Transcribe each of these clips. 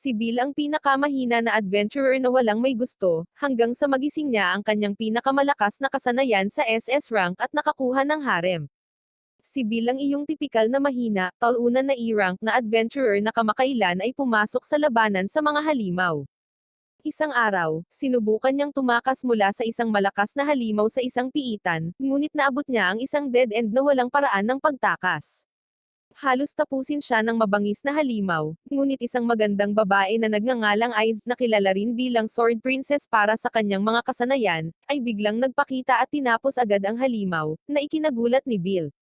Si Bill ang pinakamahina na adventurer na walang may gusto, hanggang sa magising niya ang kanyang pinakamalakas na kasanayan sa SS rank at nakakuha ng harem. Si Bill ang iyong tipikal na mahina, talunan na E-rank na adventurer na kamakailan ay pumasok sa labanan sa mga halimaw. Isang araw, sinubukan niyang tumakas mula sa isang malakas na halimaw sa isang piitan, ngunit naabot niya ang isang dead end na walang paraan ng pagtakas. Halos tapusin siya ng mabangis na halimaw, ngunit isang magandang babae na nagngangalang Aiz na kilala rin bilang Sword Princess para sa kanyang mga kasanayan, ay biglang nagpakita at tinapos agad ang halimaw, na ikinagulat ni Bill.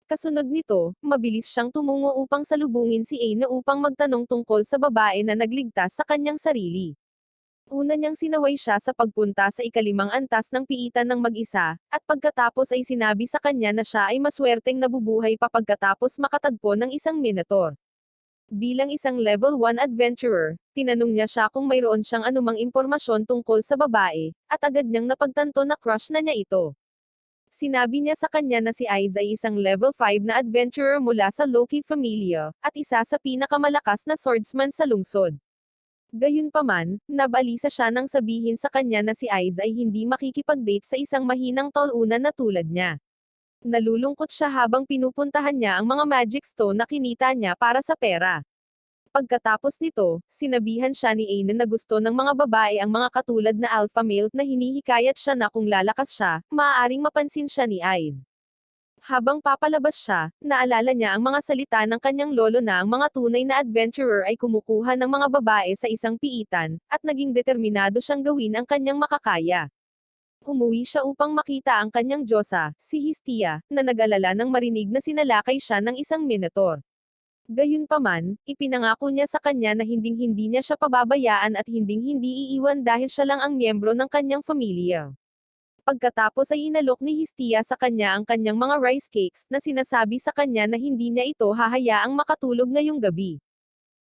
Kasunod nito, mabilis siyang tumungo upang salubungin si Aina upang magtanong tungkol sa babae na nagligtas sa kanyang sarili. Una niyang sinaway siya sa pagpunta sa ikalimang antas ng piitan ng mag-isa, at pagkatapos ay sinabi sa kanya na siya ay maswerteng nabubuhay pa pagkatapos makatagpo ng isang minotaur. Bilang isang level 1 adventurer, tinanong niya siya kung mayroon siyang anumang impormasyon tungkol sa babae, at agad niyang napagtanto na crush na niya ito. Sinabi niya sa kanya na si Aiz ay isang level 5 na adventurer mula sa Loki Familia, at isa sa pinakamalakas na swordsman sa lungsod. Gayunpaman, nabalisa siya nang sabihin sa kanya na si Aiz ay hindi makikipag-date sa isang mahinang talunan na tulad niya. Nalulungkot siya habang pinupuntahan niya ang mga magic stone na kinita niya para sa pera. Pagkatapos nito, sinabihan siya ni Aina na gusto ng mga babae ang mga katulad na alpha male na hinihikayat siya na kung lalakas siya, maaaring mapansin siya ni Aiz. Habang papalabas siya, naalala niya ang mga salita ng kanyang lolo na ang mga tunay na adventurer ay kumukuha ng mga babae sa isang piitan, at naging determinado siyang gawin ang kanyang makakaya. Umuwi siya upang makita ang kanyang diyosa, si Hestia, na nag-alala nang marinig na sinalakay siya ng isang minotaur. Gayunpaman, ipinangako niya sa kanya na hinding-hindi niya siya pababayaan at hinding-hindi iiwan dahil siya lang ang miyembro ng kanyang pamilya. Pagkatapos ay inalok ni Hestia sa kanya ang kanyang mga rice cakes, na sinasabi sa kanya na hindi niya ito hahayaang makatulog ngayong gabi.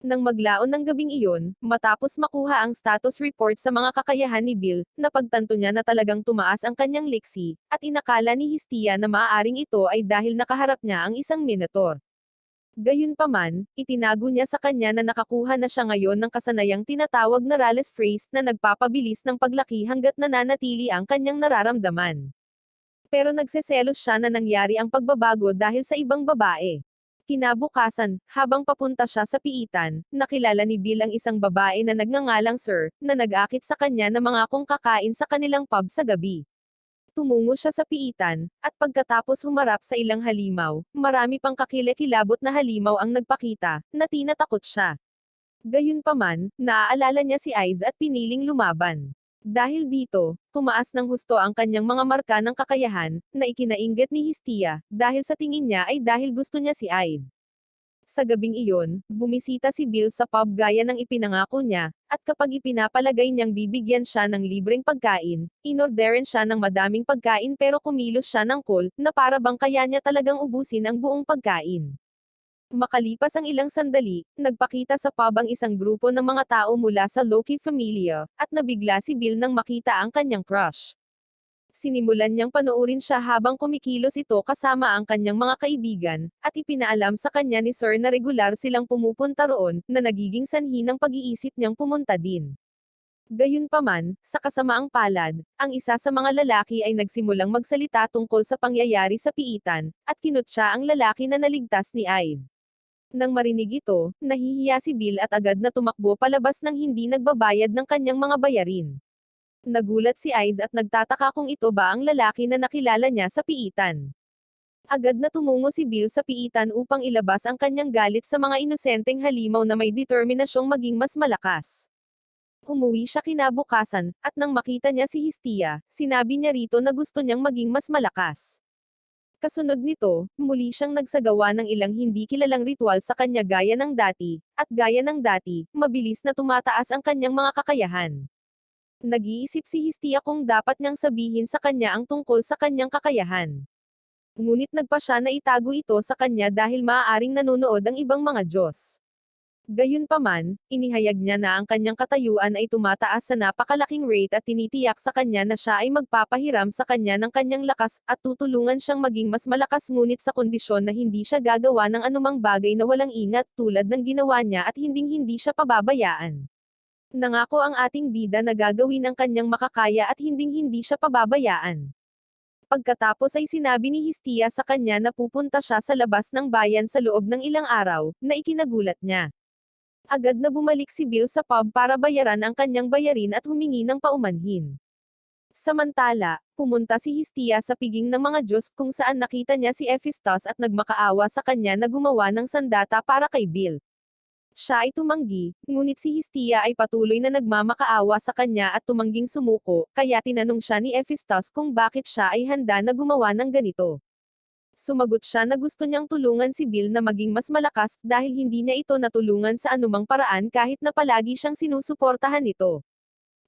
Nang maglaon ng gabing iyon, matapos makuha ang status report sa mga kakayahan ni Bill, napagtanto niya na talagang tumaas ang kanyang liksi, at inakala ni Hestia na maaaring ito ay dahil nakaharap niya ang isang minotaur. Gayunpaman, itinago niya sa kanya na nakakuha na siya ngayon ng kasanayang tinatawag na Rales phrase na nagpapabilis ng paglaki hanggat nananatili ang kanyang nararamdaman. Pero nagseselos siya na nangyari ang pagbabago dahil sa ibang babae. Kinabukasan, habang papunta siya sa piitan, nakilala ni Bill ang isang babae na nagngangalang Sir, na nag-akit sa kanya na mga kung kakain sa kanilang pub sa gabi. Tumungo siya sa piitan, at pagkatapos humarap sa ilang halimaw, marami pang kakilakilabot na halimaw ang nagpakita, na tinatakot siya. Gayunpaman, naaalala niya si Aiz at piniling lumaban. Dahil dito, tumaas ng husto ang kanyang mga marka ng kakayahan, na ikinainggit ni Hestia, dahil sa tingin niya ay dahil gusto niya si Aiz. Sa gabing iyon, bumisita si Bill sa pub gaya ng ipinangako niya, at kapag ipinapalagay niyang bibigyan siya ng libreng pagkain, inorderan siya ng madaming pagkain pero kumilos siya ng cool, na para bang kaya niya talagang ubusin ang buong pagkain. Makalipas ang ilang sandali, nagpakita sa pub ang isang grupo ng mga tao mula sa Loki Familia, at nabigla si Bill nang makita ang kanyang crush. Sinimulan niyang panoorin siya habang kumikilos ito kasama ang kanyang mga kaibigan, at ipinaalam sa kanya ni Sir na regular silang pumupunta roon, na nagiging sanhi ng pag-iisip niyang pumunta din. Gayunpaman, sa kasamaang palad, ang isa sa mga lalaki ay nagsimulang magsalita tungkol sa pangyayari sa piitan, at kinutya ang lalaki na naligtas ni Aiz. Nang marinig ito, nahihiya si Bill at agad na tumakbo palabas nang hindi nagbabayad ng kanyang mga bayarin. Nagulat si Aiz at nagtataka kung ito ba ang lalaki na nakilala niya sa piitan. Agad na tumungo si Bill sa piitan upang ilabas ang kanyang galit sa mga inosenteng halimaw na may determinasyong maging mas malakas. Umuwi siya kinabukasan, at nang makita niya si Hestia, sinabi niya rito na gusto niyang maging mas malakas. Kasunod nito, muli siyang nagsagawa ng ilang hindi kilalang ritual sa kanya gaya ng dati, at gaya ng dati, mabilis na tumataas ang kanyang mga kakayahan. Nag-iisip si Hestia kung dapat niyang sabihin sa kanya ang tungkol sa kanyang kakayahan. Ngunit nagpa siya na itago ito sa kanya dahil maaaring nanonood ang ibang mga Diyos. Gayunpaman, inihayag niya na ang kanyang katayuan ay tumataas sa napakalaking rate at tinitiyak sa kanya na siya ay magpapahiram sa kanya ng kanyang lakas, at tutulungan siyang maging mas malakas ngunit sa kondisyon na hindi siya gagawa ng anumang bagay na walang ingat tulad ng ginawa niya at hinding-hindi siya pababayaan. Nangako ang ating bida na gagawin ang kanyang makakaya at hinding-hindi siya pababayaan. Pagkatapos ay sinabi ni Histia sa kanya na pupunta siya sa labas ng bayan sa loob ng ilang araw, na ikinagulat niya. Agad na bumalik si Bill sa pub para bayaran ang kanyang bayarin at humingi ng paumanhin. Samantala, pumunta si Histia sa piging ng mga Diyos kung saan nakita niya si Hephaestus at nagmakaawa sa kanya na gumawa ng sandata para kay Bill. Siya ay tumanggi, ngunit si Histia ay patuloy na nagmamakaawa sa kanya at tumangging sumuko, kaya tinanong siya ni Hephaestus kung bakit siya ay handa na gumawa ng ganito. Sumagot siya na gusto niyang tulungan si Bill na maging mas malakas dahil hindi niya ito natulungan sa anumang paraan kahit na palagi siyang sinusuportahan nito.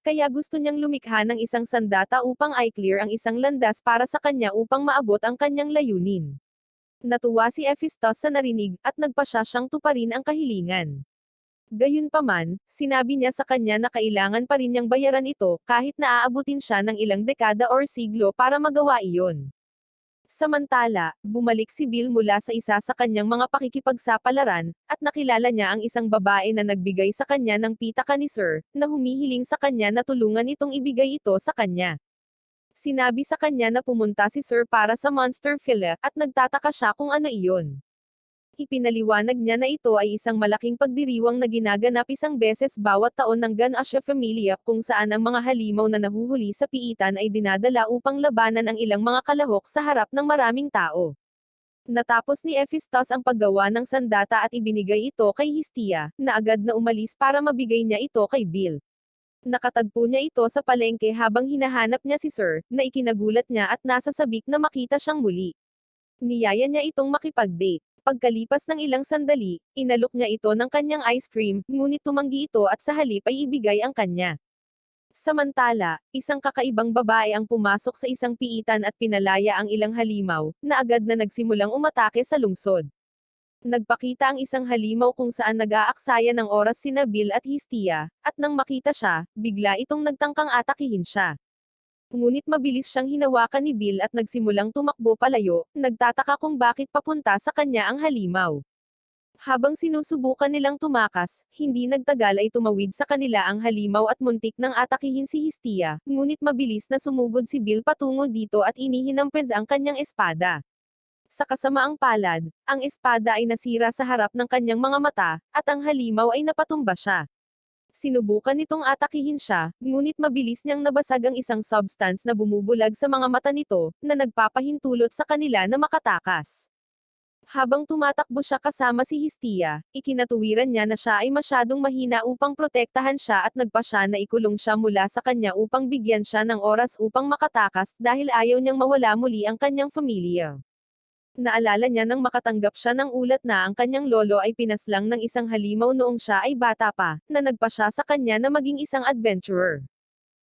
Kaya gusto niyang lumikha ng isang sandata upang i-clear ang isang landas para sa kanya upang maabot ang kanyang layunin. Natuwa si Hephaestus sa narinig, at nagpasya siyang tuparin ang kahilingan. Gayunpaman, sinabi niya sa kanya na kailangan pa rin niyang bayaran ito, kahit na aabutin siya ng ilang dekada or siglo para magawa iyon. Samantala, bumalik si Bill mula sa isa sa kanyang mga pakikipagsapalaran, at nakilala niya ang isang babae na nagbigay sa kanya ng pitaka ni Sir, na humihiling sa kanya na tulungan itong ibigay ito sa kanya. Sinabi sa kanya na pumunta si Sir para sa Monster Filler, at nagtataka siya kung ano iyon. Ipinaliwanag niya na ito ay isang malaking pagdiriwang na ginaganap isang beses bawat taon ng Ganache Familia kung saan ang mga halimaw na nahuhuli sa piitan ay dinadala upang labanan ang ilang mga kalahok sa harap ng maraming tao. Natapos ni Hephaestus ang paggawa ng sandata at ibinigay ito kay Histia, na agad na umalis para mabigay niya ito kay Bill. Nakatagpo niya ito sa palengke habang hinahanap niya si Sir, na ikinagulat niya at nasa sabik na makita siyang muli. Niyaya niya itong makipag-date. Pagkalipas ng ilang sandali, inalok niya ito ng kanyang ice cream, ngunit tumanggi ito at sa halip ay ibigay ang kanya. Samantala, isang kakaibang babae ang pumasok sa isang piitan at pinalaya ang ilang halimaw, na agad na nagsimulang umatake sa lungsod. Nagpakita ang isang halimaw kung saan nag-aaksaya ng oras sina Bill at Histia, at nang makita siya, bigla itong nagtangkang atakihin siya. Ngunit mabilis siyang hinawakan ni Bill at nagsimulang tumakbo palayo, nagtataka kung bakit papunta sa kanya ang halimaw. Habang sinusubukan nilang tumakas, hindi nagtagal ay tumawid sa kanila ang halimaw at muntik nang atakihin si Histia, ngunit mabilis na sumugod si Bill patungo dito at inihinampes ang kanyang espada. Sa kasamaang palad, ang espada ay nasira sa harap ng kanyang mga mata, at ang halimaw ay napatumba siya. Sinubukan nitong atakihin siya, ngunit mabilis niyang nabasag ang isang substance na bumubulag sa mga mata nito, na nagpapahintulot sa kanila na makatakas. Habang tumatakbo siya kasama si Histia, ikinatuwiran niya na siya ay masyadong mahina upang protektahan siya at nagpa siya na ikulong siya mula sa kanya upang bigyan siya ng oras upang makatakas dahil ayaw niyang mawala muli ang kanyang pamilya. Naalala niya nang makatanggap siya ng ulat na ang kanyang lolo ay pinaslang ng isang halimaw noong siya ay bata pa, na nagpa siya sa kanya na maging isang adventurer.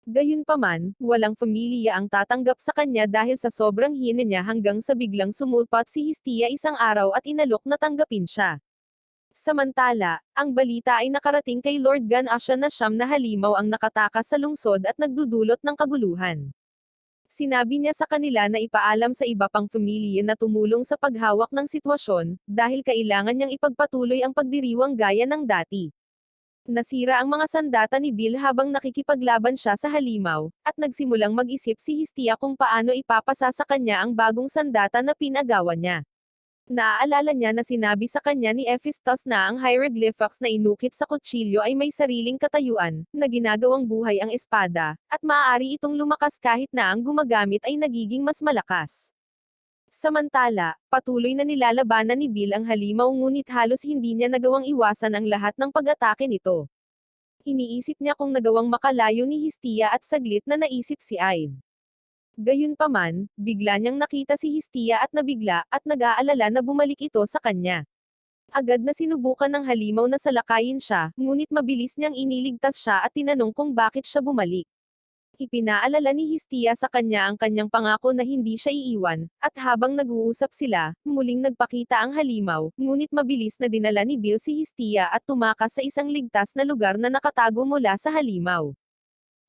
Gayunpaman, walang pamilya ang tatanggap sa kanya dahil sa sobrang hina niya hanggang sa biglang sumulpat si Histia isang araw at inalok na tanggapin siya. Samantala, ang balita ay nakarating kay Lord Ganache na siyam na halimaw ang nakatakas sa lungsod at nagdudulot ng kaguluhan. Sinabi niya sa kanila na ipaalam sa iba pang pamilya na tumulong sa paghawak ng sitwasyon, dahil kailangan niyang ipagpatuloy ang pagdiriwang gaya ng dati. Nasira ang mga sandata ni Bill habang nakikipaglaban siya sa halimaw, at nagsimulang mag-isip si Histia kung paano ipapasa sa kanya ang bagong sandata na pinagawa niya. Naaalala niya na sinabi sa kanya ni Hephaestus na ang hieroglyphics na inukit sa kutsilyo ay may sariling katayuan, na ginagawang buhay ang espada, at maaari itong lumakas kahit na ang gumagamit ay nagiging mas malakas. Samantala, patuloy na nilalabanan ni Bill ang halimaw ngunit halos hindi niya nagawang iwasan ang lahat ng pag-atake nito. Iniisip niya kung nagawang makalayo ni Histia at saglit na naisip si Ice. Gayunpaman, bigla niyang nakita si Histia at nabigla, at nag-aalala na bumalik ito sa kanya. Agad na sinubukan ng halimaw na salakayin siya, ngunit mabilis niyang iniligtas siya at tinanong kung bakit siya bumalik. Ipinaalala ni Hestia sa kanya ang kanyang pangako na hindi siya iiwan, at habang nag-uusap sila, muling nagpakita ang halimaw, ngunit mabilis na dinala ni Bill si Hestia at tumakas sa isang ligtas na lugar na nakatago mula sa halimaw.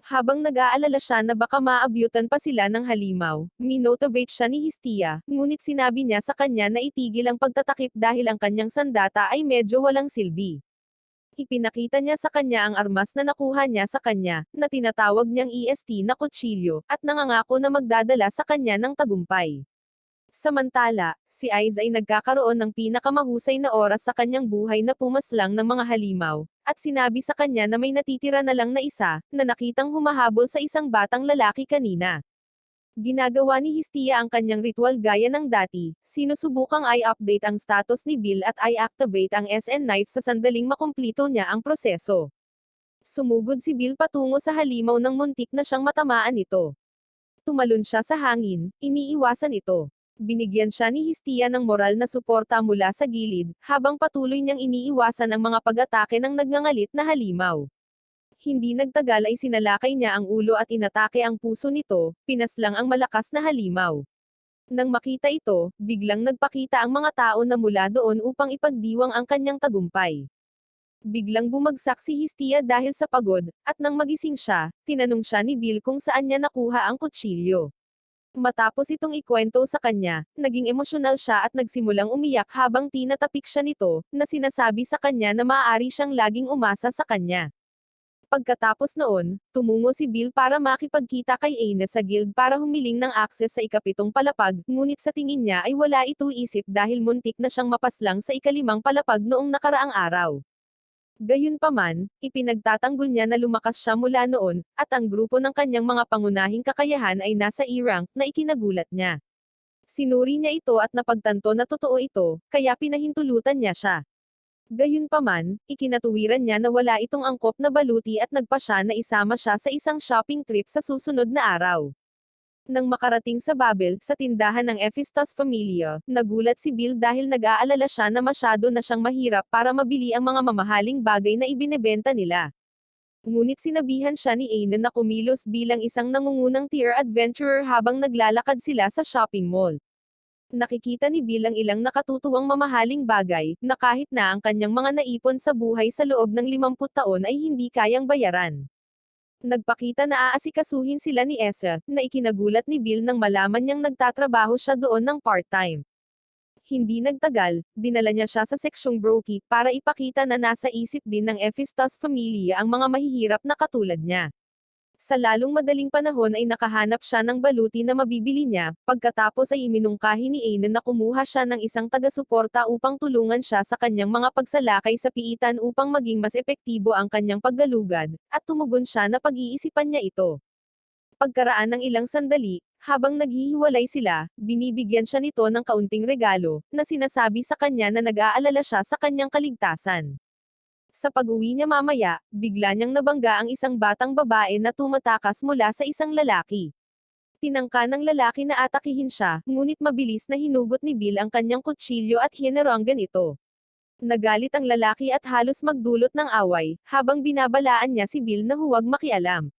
Habang nag-aalala siya na baka maabyutan pa sila ng halimaw, minotivate siya ni Hestia, ngunit sinabi niya sa kanya na itigil ang pagtatakip dahil ang kanyang sandata ay medyo walang silbi. Ipinakita niya sa kanya ang armas na nakuha niya sa kanya, na tinatawag niyang EST na kutsilyo, at nangangako na magdadala sa kanya ng tagumpay. Samantala, si Aiz ay nagkakaroon ng pinakamahusay na oras sa kanyang buhay na pumaslang ng mga halimaw, at sinabi sa kanya na may natitira na lang na isa, na nakitang humahabol sa isang batang lalaki kanina. Ginagawa ni Hestia ang kanyang ritual gaya ng dati, sinusubukang i-update ang status ni Bill at i-activate ang SN knife sa sandaling makumplito niya ang proseso. Sumugod si Bill patungo sa halimaw ng muntik na siyang matamaan ito. Tumalon siya sa hangin, iniiwasan ito. Binigyan siya ni Hestia ng moral na suporta mula sa gilid, habang patuloy niyang iniiwasan ang mga pag-atake ng nagngangalit na halimaw. Hindi nagtagal ay sinalakay niya ang ulo at inatake ang puso nito, pinaslang ang malakas na halimaw. Nang makita ito, biglang nagpakita ang mga tao na mula doon upang ipagdiwang ang kanyang tagumpay. Biglang bumagsak si Hestia dahil sa pagod, at nang magising siya, tinanong siya ni Bill kung saan niya nakuha ang kutsilyo. Matapos itong ikwento sa kanya, naging emosyonal siya at nagsimulang umiyak habang tinatapik siya nito, na sinasabi sa kanya na maaari siyang laging umasa sa kanya. Pagkatapos noon, tumungo si Bill para makipagkita kay Aina sa guild para humiling ng akses sa ikapitong palapag, ngunit sa tingin niya ay wala ito isip dahil muntik na siyang mapaslang sa ikalimang palapag noong nakaraang araw. Gayunpaman, ipinagtatanggol niya na lumakas siya mula noon, at ang grupo ng kanyang mga pangunahing kakayahan ay nasa E-rank, na ikinagulat niya. Sinuri niya ito at napagtanto na totoo ito, kaya pinahintulutan niya siya. Gayunpaman, ikinatuwiran niya na wala itong angkop na baluti at nagpa siya na isama siya sa isang shopping trip sa susunod na araw. Nang makarating sa Babel, sa tindahan ng Hephaestus Familia, nagulat si Bill dahil nag-aalala siya na masyado na siyang mahirap para mabili ang mga mamahaling bagay na ibinebenta nila. Ngunit sinabihan siya ni Aina na kumilos bilang isang nangungunang tier adventurer habang naglalakad sila sa shopping mall. Nakikita ni Bill ang ilang nakatutuwang mamahaling bagay, na kahit na ang kanyang mga naipon sa buhay sa loob ng 50 taon ay hindi kayang bayaran. Nagpakita na aasikasuhin sila ni Esa, na ikinagulat ni Bill nang malaman niyang nagtatrabaho siya doon ng part-time. Hindi nagtagal, dinala niya siya sa seksyong Brokey, para ipakita na nasa isip din ng Hephaestus Familia ang mga mahihirap na katulad niya. Sa lalong madaling panahon ay nakahanap siya ng baluti na mabibili niya, pagkatapos ay iminungkahi ni Aina na kumuha siya ng isang taga-suporta upang tulungan siya sa kanyang mga pagsalakay sa piitan upang maging mas epektibo ang kanyang paggalugad, at tumugon siya na pag-iisipan niya ito. Pagkaraan ng ilang sandali, habang naghihiwalay sila, binibigyan siya nito ng kaunting regalo, na sinasabi sa kanya na nag-aalala siya sa kanyang kaligtasan. Sa pag-uwi niya mamaya, bigla niyang nabangga ang isang batang babae na tumatakas mula sa isang lalaki. Tinangka ng lalaki na atakihin siya, ngunit mabilis na hinugot ni Bill ang kanyang kutsilyo at hinaranggan ito. Nagalit ang lalaki at halos magdulot ng away, habang binabalaan niya si Bill na huwag makialam.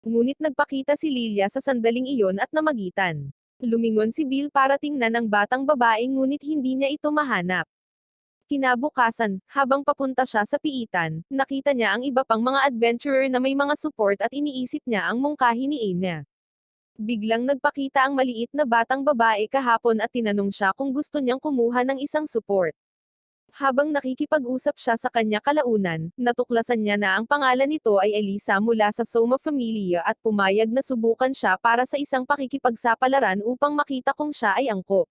Ngunit nagpakita si Lilia sa sandaling iyon at namagitan. Lumingon si Bill para tingnan ang batang babae ngunit hindi niya ito mahanap. Kinabukasan, habang papunta siya sa piitan, nakita niya ang iba pang mga adventurer na may mga support at iniisip niya ang mungkahi ni Aina. Biglang nagpakita ang maliit na batang babae kahapon at tinanong siya kung gusto niyang kumuha ng isang support. Habang nakikipag-usap siya sa kanya kalaunan, natuklasan niya na ang pangalan nito ay Elisa mula sa Soma Familia at pumayag na subukan siya para sa isang pakikipagsapalaran upang makita kung siya ay angkop.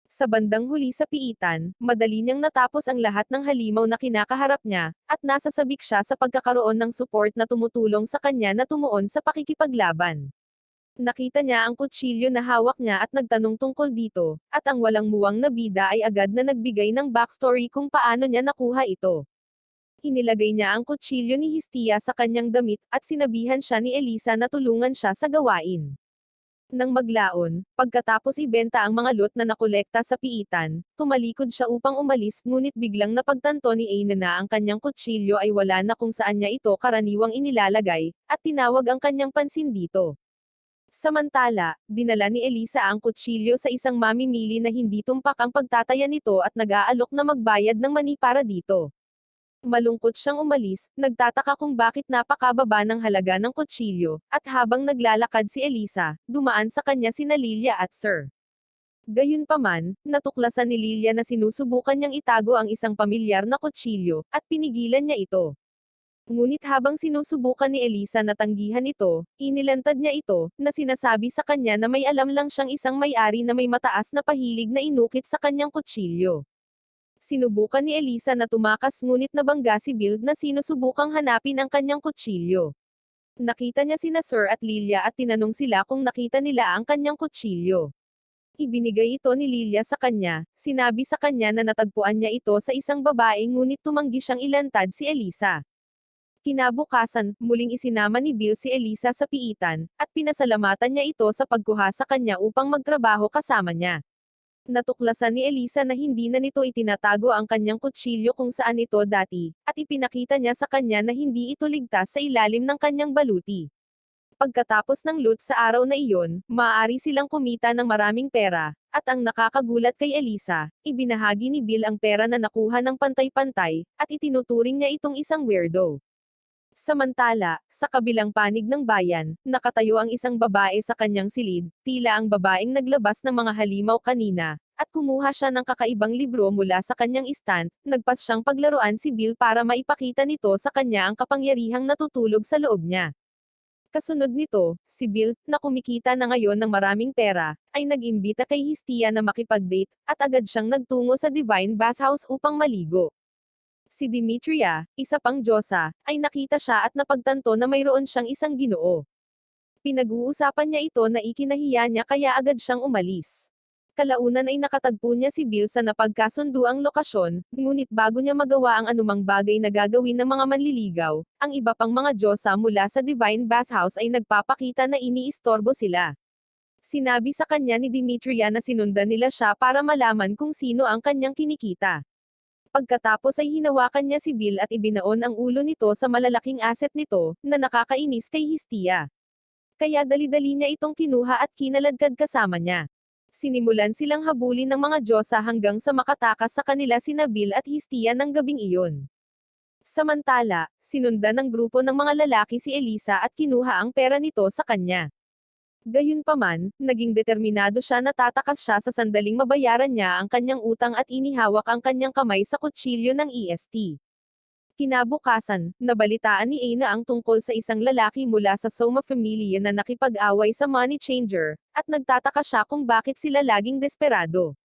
Sa bandang huli sa piitan, madali niyang natapos ang lahat ng halimaw na kinakaharap niya, at nasasabik siya sa pagkakaroon ng support na tumutulong sa kanya na tumuon sa pakikipaglaban. Nakita niya ang kutsilyo na hawak niya at nagtanong tungkol dito, at ang walang muwang na bida ay agad na nagbigay ng backstory kung paano niya nakuha ito. Inilagay niya ang kutsilyo ni Hestia sa kanyang damit, at sinabihan siya ni Elisa na tulungan siya sa gawain. Nang maglaon, pagkatapos ibenta ang mga lot na nakolekta sa piitan, tumalikod siya upang umalis, ngunit biglang napagtanto ni Aina na ang kanyang kutsilyo ay wala na kung saan niya ito karaniwang inilalagay, at tinawag ang kanyang pansin dito. Samantala, dinala ni Elisa ang kutsilyo sa isang mamimili na hindi tumpak ang pagtataya nito at nag-aalok na magbayad ng mani para dito. Malungkot siyang umalis, nagtataka kung bakit napakababa ng halaga ng kutsilyo, at habang naglalakad si Elisa, dumaan sa kanya sina Lilia at Sir. Gayunpaman, natuklasan ni Lilia na sinusubukan niyang itago ang isang pamilyar na kutsilyo, at pinigilan niya ito. Ngunit habang sinusubukan ni Elisa na tanggihan ito, inilantad niya ito, na sinasabi sa kanya na may alam lang siyang isang may-ari na may mataas na pahilig na inukit sa kanyang kutsilyo. Sinubukan ni Elisa na tumakas ngunit nabangga si Bill na sinusubukang hanapin ang kanyang kutsilyo. Nakita niya sina Sir at Lilia at tinanong sila kung nakita nila ang kanyang kutsilyo. Ibinigay ito ni Lilia sa kanya, sinabi sa kanya na natagpuan niya ito sa isang babae ngunit tumanggi siyang ilantad si Elisa. Kinabukasan, muling isinama ni Bill si Elisa sa piitan, at pinasalamatan niya ito sa pagkuha sa kanya upang magtrabaho kasama niya. Natuklasan ni Elisa na hindi na nito itinatago ang kanyang kutsilyo kung saan ito dati, at ipinakita niya sa kanya na hindi ito ligtas sa ilalim ng kanyang baluti. Pagkatapos ng loot sa araw na iyon, maaari silang kumita ng maraming pera, at ang nakakagulat kay Elisa, ibinahagi ni Bill ang pera na nakuha ng pantay-pantay, at itinuturing niya itong isang weirdo. Samantala, sa kabilang panig ng bayan, nakatayo ang isang babae sa kanyang silid, tila ang babaeng naglabas ng mga halimaw kanina, at kumuha siya ng kakaibang libro mula sa kanyang stand, nagpas siyang paglaruan si Bill para maipakita nito sa kanya ang kapangyarihang natutulog sa loob niya. Kasunod nito, si Bill, na kumikita na ngayon ng maraming pera, ay nag-imbita kay Hestia na makipag-date, at agad siyang nagtungo sa Divine Bathhouse upang maligo. Si Demetria, isa pang diyosa, ay nakita siya at napagtanto na mayroon siyang isang ginoo. Pinag-uusapan niya ito na ikinahiya niya kaya agad siyang umalis. Kalaunan ay nakatagpo niya si Bill sa napagkasunduang lokasyon, ngunit bago niya magawa ang anumang bagay na gagawin ng mga manliligaw, ang iba pang mga diyosa mula sa Divine Bathhouse ay nagpapakita na iniistorbo sila. Sinabi sa kanya ni Demetria na sinundan nila siya para malaman kung sino ang kanyang kinikita. Pagkatapos ay hinawakan niya si Bill at ibinaon ang ulo nito sa malalaking asset nito, na nakakainis kay Hestia. Kaya dali-dali niya itong kinuha at kinaladkad kasama niya. Sinimulan silang habulin ng mga diyosa hanggang sa makatakas sa kanila sina Bill at Hestia ng gabing iyon. Samantala, sinundan ng grupo ng mga lalaki si Elisa at kinuha ang pera nito sa kanya. Gayunpaman, naging determinado siya na tatakas siya sa sandaling mabayaran niya ang kanyang utang at inihawak ang kanyang kamay sa kutsilyo ng EST. Kinabukasan, nabalitaan ni Aina ang tungkol sa isang lalaki mula sa Soma Familia na nakipag-away sa money changer, at nagtataka siya kung bakit sila laging desperado.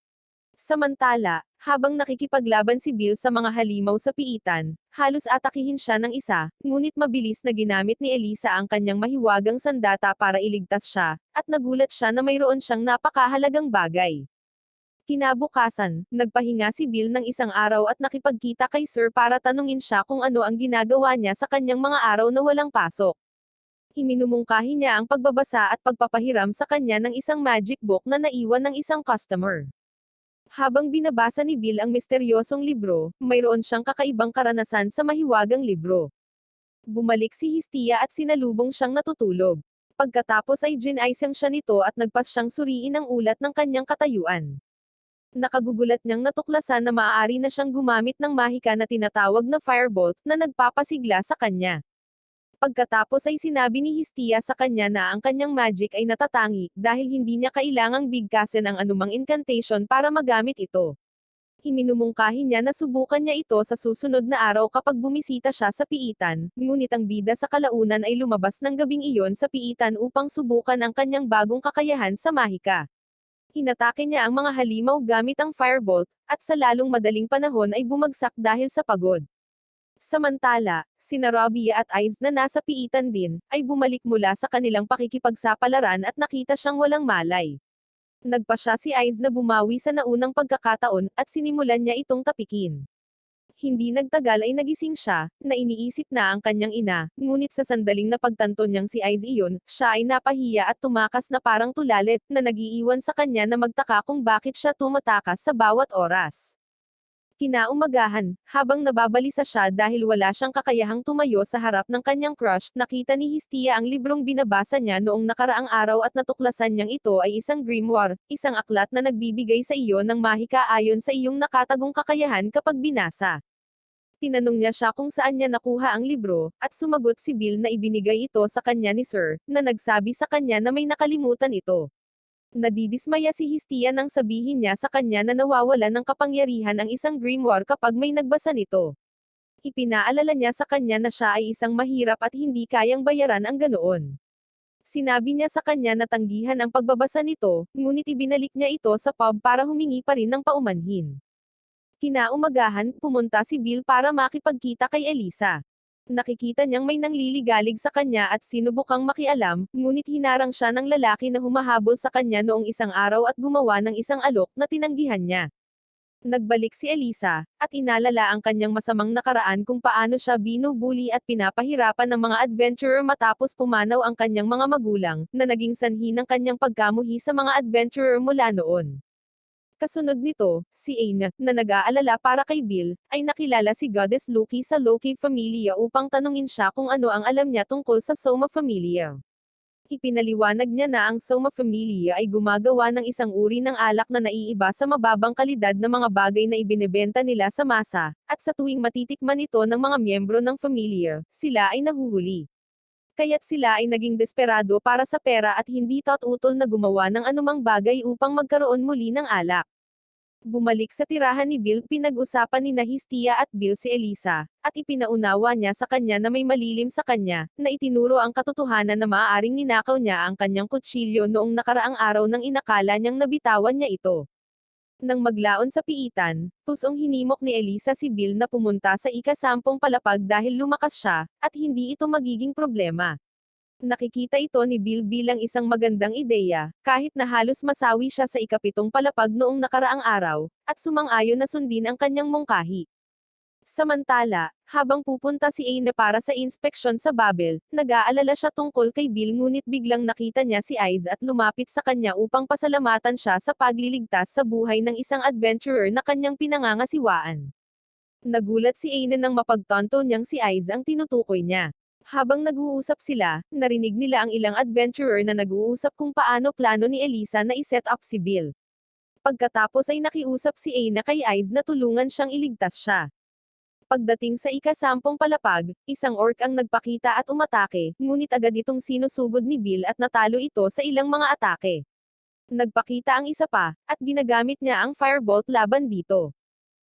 Samantala, habang nakikipaglaban si Bill sa mga halimaw sa piitan, halos atakihin siya ng isa, ngunit mabilis na ginamit ni Elisa ang kanyang mahiwagang sandata para iligtas siya, at nagulat siya na mayroon siyang napakahalagang bagay. Kinabukasan, nagpahinga si Bill ng isang araw at nakipagkita kay Sir para tanungin siya kung ano ang ginagawa niya sa kanyang mga araw na walang pasok. Iminumungkahi niya ang pagbabasa at pagpapahiram sa kanya ng isang magic book na naiwan ng isang customer. Habang binabasa ni Bill ang misteryosong libro, mayroon siyang kakaibang karanasan sa mahiwagang libro. Bumalik si Hestia at sinalubong siyang natutulog. Pagkatapos ay ginaisang siya nito at nagpas siyang suriin ang ulat ng kanyang katayuan. Nakagugulat niyang natuklasan na maaari na siyang gumamit ng mahika na tinatawag na firebolt na nagpapasigla sa kanya. Pagkatapos ay sinabi ni Hestia sa kanya na ang kanyang magic ay natatangi, dahil hindi niya kailangang bigkasin ang anumang incantation para magamit ito. Iminumungkahi niya na subukan niya ito sa susunod na araw kapag bumisita siya sa piitan, ngunit ang bida sa kalaunan ay lumabas ng gabing iyon sa piitan upang subukan ang kanyang bagong kakayahan sa mahika. Hinatake niya ang mga halimaw gamit ang firebolt, at sa lalong madaling panahon ay bumagsak dahil sa pagod. Samantala, sina Robbie at Ice na nasa piitan din, ay bumalik mula sa kanilang pakikipagsapalaran at nakita siyang walang malay. Nagpa siya si Ice na bumawi sa naunang pagkakataon, at sinimulan niya itong tapikin. Hindi nagtagal ay nagising siya, na iniisip na ang kanyang ina, ngunit sa sandaling napagtanto niyang si Aiz iyon, siya ay napahiya at tumakas na parang tulalit, na nag-iiwan sa kanya na magtaka kung bakit siya tumatakas sa bawat oras. Kinaumagahan, habang nababalisa siya dahil wala siyang kakayahang tumayo sa harap ng kanyang crush, nakita ni Hestia ang librong binabasa niya noong nakaraang araw at natuklasan niyang ito ay isang grimoire, isang aklat na nagbibigay sa iyo ng mahika ayon sa iyong nakatagong kakayahan kapag binasa. Tinanong niya siya kung saan niya nakuha ang libro, at sumagot si Bill na ibinigay ito sa kanya ni Sir, na nagsabi sa kanya na may nakalimutan ito. Nadidismaya si Hestia nang sabihin niya sa kanya na nawawalan ng kapangyarihan ang isang grimoire kapag may nagbasa nito. Ipinaalala niya sa kanya na siya ay isang mahirap at hindi kayang bayaran ang ganoon. Sinabi niya sa kanya na tanggihan ang pagbabasa nito, ngunit ibinalik niya ito sa pub para humingi pa rin ng paumanhin. Kinaumagahan, pumunta si Bill para makipagkita kay Elisa. Nakikita niyang may nangliligalig sa kanya at sinubukang makialam, ngunit hinarang siya ng lalaki na humahabol sa kanya noong isang araw at gumawa ng isang alok na tinanggihan niya. Nagbalik si Elisa, at inalala ang kanyang masamang nakaraan kung paano siya binubuli at pinapahirapan ng mga adventurer matapos pumanaw ang kanyang mga magulang, na naging sanhi ng kanyang pagkamuhi sa mga adventurer mula noon. Kasunod nito, si Aina, na nag-aalala para kay Bill, ay nakilala si Goddess Loki sa Loki Familia upang tanungin siya kung ano ang alam niya tungkol sa Soma Familia. Ipinaliwanag niya na ang Soma Familia ay gumagawa ng isang uri ng alak na naiiba sa mababang kalidad na mga bagay na ibinebenta nila sa masa, at sa tuwing matitikman ito ng mga miyembro ng familia, sila ay nahuhuli. Kaya't sila ay naging desperado para sa pera at hindi taut-utol na gumawa ng anumang bagay upang magkaroon muli ng alak. Bumalik sa tirahan ni Bill, pinag-usapan ni Hestia at Bill si Elisa, at ipinaunawa niya sa kanya na may malilim sa kanya, na itinuro ang katotohanan na maaaring ninakaw niya ang kanyang kutsilyo noong nakaraang araw nang inakala niyang nabitawan niya ito. Nang maglaon sa piitan, tusong hinimok ni Elisa si Bill na pumunta sa ika-10 palapag dahil lumakas siya, at hindi ito magiging problema. Nakikita ito ni Bill bilang isang magandang ideya, kahit na halos masawi siya sa ika-7 palapag noong nakaraang araw, at sumang-ayon na sundin ang kanyang mungkahi. Samantala, habang pupunta si Aina para sa inspeksyon sa Babel, nag-aalala siya tungkol kay Bill ngunit biglang nakita niya si Aiz at lumapit sa kanya upang pasalamatan siya sa pagliligtas sa buhay ng isang adventurer na kanyang pinangangasiwaan. Nagulat si Aina nang mapagtanto niyang si Aiz ang tinutukoy niya. Habang nag-uusap sila, narinig nila ang ilang adventurer na nag-uusap kung paano plano ni Elisa na i-set up si Bill. Pagkatapos ay nakiusap si Aina kay Aiz na tulungan siyang iligtas siya. Pagdating sa ika-10 palapag, isang orc ang nagpakita at umatake, ngunit agad itong sinusugod ni Bill at natalo ito sa ilang mga atake. Nagpakita ang isa pa, at ginagamit niya ang firebolt laban dito.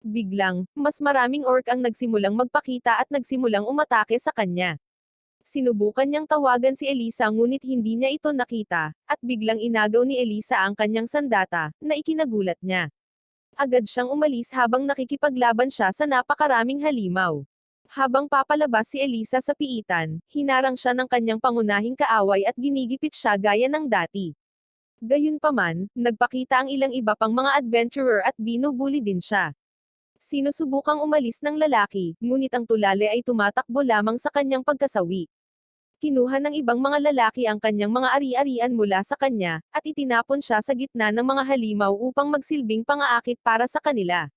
Biglang, mas maraming orc ang nagsimulang magpakita at nagsimulang umatake sa kanya. Sinubukan niyang tawagan si Elisa ngunit hindi niya ito nakita, at biglang inagaw ni Elisa ang kanyang sandata, na ikinagulat niya. Agad siyang umalis habang nakikipaglaban siya sa napakaraming halimaw. Habang papalabas si Elisa sa piitan, hinarang siya ng kanyang pangunahing kaaway at ginigipit siya gaya ng dati. Gayunpaman, nagpakita ang ilang iba pang mga adventurer at binubuli din siya. Sinusubukang umalis ng lalaki, ngunit ang tulali ay tumatakbo lamang sa kanyang pagkasawi. Kinuha ng ibang mga lalaki ang kanyang mga ari-arian mula sa kanya, at itinapon siya sa gitna ng mga halimaw upang magsilbing pangaakit para sa kanila.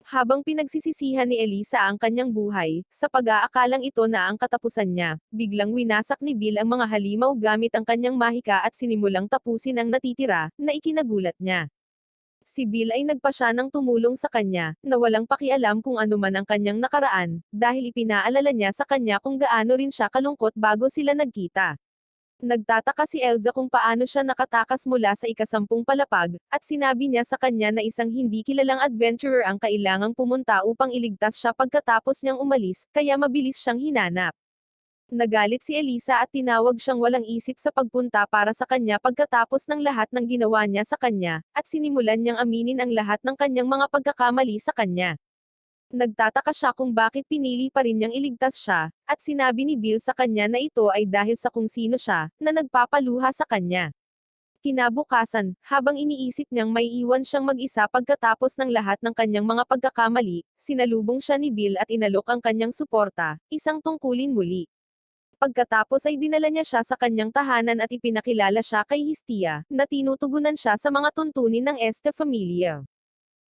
Habang pinagsisisihan ni Elisa ang kanyang buhay, sa pag-aakalang ito na ang katapusan niya, biglang winasak ni Bill ang mga halimaw gamit ang kanyang mahika at sinimulang tapusin ang natitira, na ikinagulat niya. Si Bill ay nagpasya ng tumulong sa kanya, na walang pakialam kung ano man ang kanyang nakaraan, dahil ipinaalala niya sa kanya kung gaano rin siya kalungkot bago sila nagkita. Nagtataka si Elsa kung paano siya nakatakas mula sa ika-10 palapag, at sinabi niya sa kanya na isang hindi kilalang adventurer ang kailangang pumunta upang iligtas siya pagkatapos niyang umalis, kaya mabilis siyang hinanap. Nagalit si Elisa at tinawag siyang walang isip sa pagpunta para sa kanya pagkatapos ng lahat ng ginawa niya sa kanya, at sinimulan niyang aminin ang lahat ng kanyang mga pagkakamali sa kanya. Nagtataka siya kung bakit pinili pa rin niyang iligtas siya, at sinabi ni Bill sa kanya na ito ay dahil sa kung sino siya, na nagpapaluha sa kanya. Kinabukasan, habang iniisip niyang may iwan siyang mag-isa pagkatapos ng lahat ng kanyang mga pagkakamali, sinalubong siya ni Bill at inalok ang kanyang suporta, isang tungkulin muli. Pagkatapos ay dinala niya siya sa kanyang tahanan at ipinakilala siya kay Hestia, na tinutugunan siya sa mga tuntunin ng Este Familia.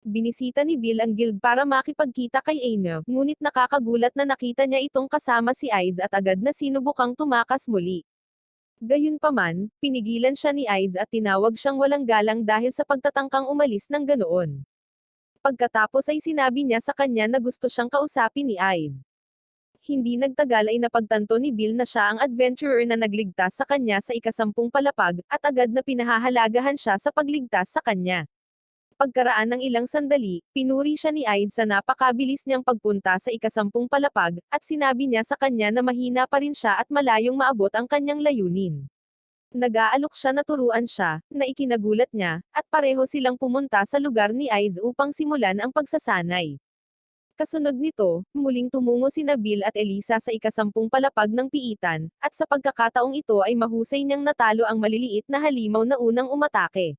Binisita ni Bill ang guild para makipagkita kay Aina, ngunit nakakagulat na nakita niya itong kasama si Aiz at agad na sinubukang tumakas muli. Gayunpaman, pinigilan siya ni Aiz at tinawag siyang walang galang dahil sa pagtatangkang umalis ng ganoon. Pagkatapos ay sinabi niya sa kanya na gusto siyang kausapin ni Aiz. Hindi nagtagal ay napagtanto ni Bill na siya ang adventurer na nagligtas sa kanya sa ika-10 palapag, at agad na pinahahalagahan siya sa pagligtas sa kanya. Pagkaraan ng ilang sandali, pinuri siya ni Aiz sa napakabilis niyang pagpunta sa ika-10 palapag, at sinabi niya sa kanya na mahina pa rin siya at malayong maabot ang kanyang layunin. Nag-aalok siya na turuan siya, na ikinagulat niya, at pareho silang pumunta sa lugar ni Aiz upang simulan ang pagsasanay. Kasunod nito, muling tumungo sina Bill at Elisa sa ika-10 palapag ng piitan, at sa pagkakataong ito ay mahusay niyang natalo ang maliliit na halimaw na unang umatake.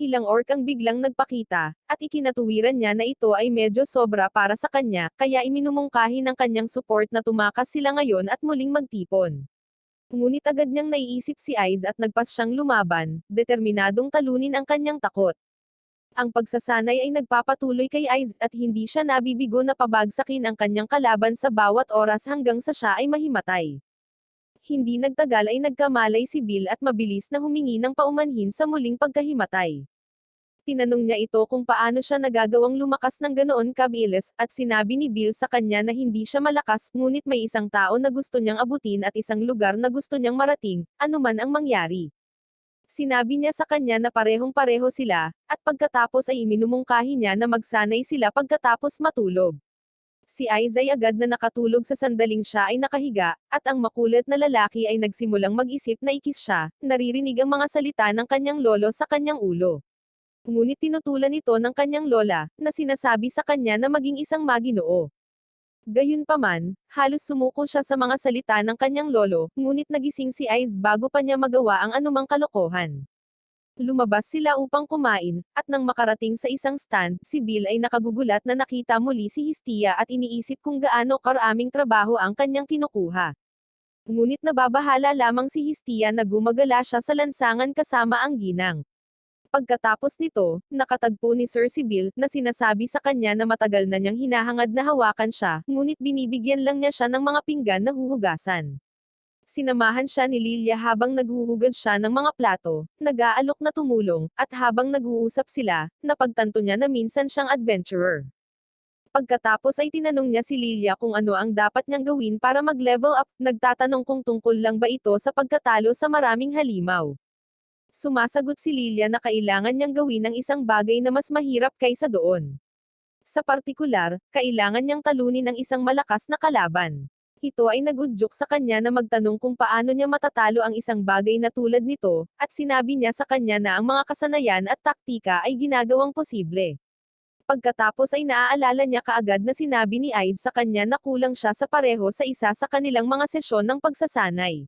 Ilang orc ang biglang nagpakita, at ikinatuwiran niya na ito ay medyo sobra para sa kanya, kaya iminumungkahi ng kanyang support na tumakas sila ngayon at muling magtipon. Ngunit agad niyang naiisip si Aiz at nagpas siyang lumaban, determinadong talunin ang kanyang takot. Ang pagsasanay ay nagpapatuloy kay Aiz at hindi siya nabibigo na pabagsakin ang kanyang kalaban sa bawat oras hanggang sa siya ay mahimatay. Hindi nagtagal ay nagkamalay si Bill at mabilis na humingi ng paumanhin sa muling pagkahimatay. Tinanong niya ito kung paano siya nagagawang lumakas ng ganoon kabilis, at sinabi ni Bill sa kanya na hindi siya malakas, ngunit may isang tao na gusto niyang abutin at isang lugar na gusto niyang marating, anuman ang mangyari. Sinabi niya sa kanya na parehong-pareho sila, at pagkatapos ay iminumungkahi niya na magsanay sila pagkatapos matulog. Si Aiz ay agad na nakatulog sa sandaling siya ay nakahiga, at ang makulit na lalaki ay nagsimulang mag-isip na ikis siya, naririnig ang mga salita ng kanyang lolo sa kanyang ulo. Ngunit tinutulan ito ng kanyang lola, na sinasabi sa kanya na maging isang maginoo. Gayunpaman, halos sumuko siya sa mga salita ng kanyang lolo, ngunit nagising si Aiz bago pa niya magawa ang anumang kalokohan. Lumabas sila upang kumain, at nang makarating sa isang stand, si Bill ay nakagugulat na nakita muli si Hestia at iniisip kung gaano karaming trabaho ang kanyang kinukuha. Ngunit nababahala lamang si Hestia na gumagala siya sa lansangan kasama ang ginang. Pagkatapos nito, nakatagpo ni Sir si Bill, na sinasabi sa kanya na matagal na niyang hinahangad na hawakan siya, ngunit binibigyan lang niya siya ng mga pinggan na huhugasan. Sinamahan siya ni Lilia habang naghuhugas siya ng mga plato, nag-aalok na tumulong, at habang nag-uusap sila, napagtanto niya na minsan siyang adventurer. Pagkatapos ay tinanong niya si Lilia kung ano ang dapat niyang gawin para mag-level up, nagtatanong kung tungkol lang ba ito sa pagkatalo sa maraming halimaw. Sumasagot si Lilia na kailangan niyang gawin ang isang bagay na mas mahirap kaysa doon. Sa partikular, kailangan niyang talunin ang isang malakas na kalaban. Ito ay nagudyok sa kanya na magtanong kung paano niya matatalo ang isang bagay na tulad nito, at sinabi niya sa kanya na ang mga kasanayan at taktika ay ginagawang posible. Pagkatapos ay naaalala niya kaagad na sinabi ni Aiz sa kanya na kulang siya sa pareho sa isa sa kanilang mga sesyon ng pagsasanay.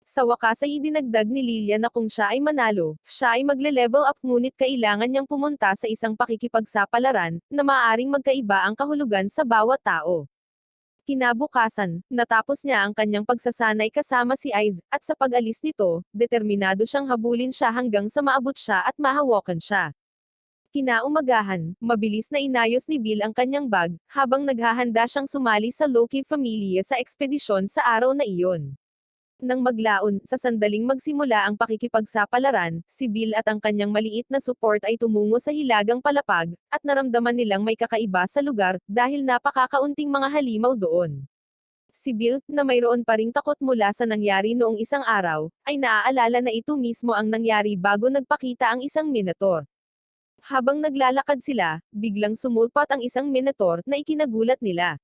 Sa wakas ay idinagdag ni Lilia na kung siya ay manalo, siya ay magle-level up, ngunit kailangan niyang pumunta sa isang pakikipagsapalaran, na maaaring magkaiba ang kahulugan sa bawat tao. Kinabukasan, natapos niya ang kanyang pagsasanay kasama si Aiz, at sa pag-alis nito, determinado siyang habulin siya hanggang sa maabot siya at mahawakan siya. Kinaumagahan, mabilis na inayos ni Bill ang kanyang bag, habang naghahanda siyang sumali sa Loki Familia sa ekspedisyon sa araw na iyon. Nang maglaon, sa sandaling magsimula ang pakikipagsapalaran, si Bill at ang kanyang maliit na support ay tumungo sa hilagang palapag, at naramdaman nilang may kakaiba sa lugar, dahil napakakaunting mga halimaw doon. Si Bill, na mayroon pa ring takot mula sa nangyari noong isang araw, ay naaalala na ito mismo ang nangyari bago nagpakita ang isang minotaur. Habang naglalakad sila, biglang sumulpat ang isang minotaur, na ikinagulat nila.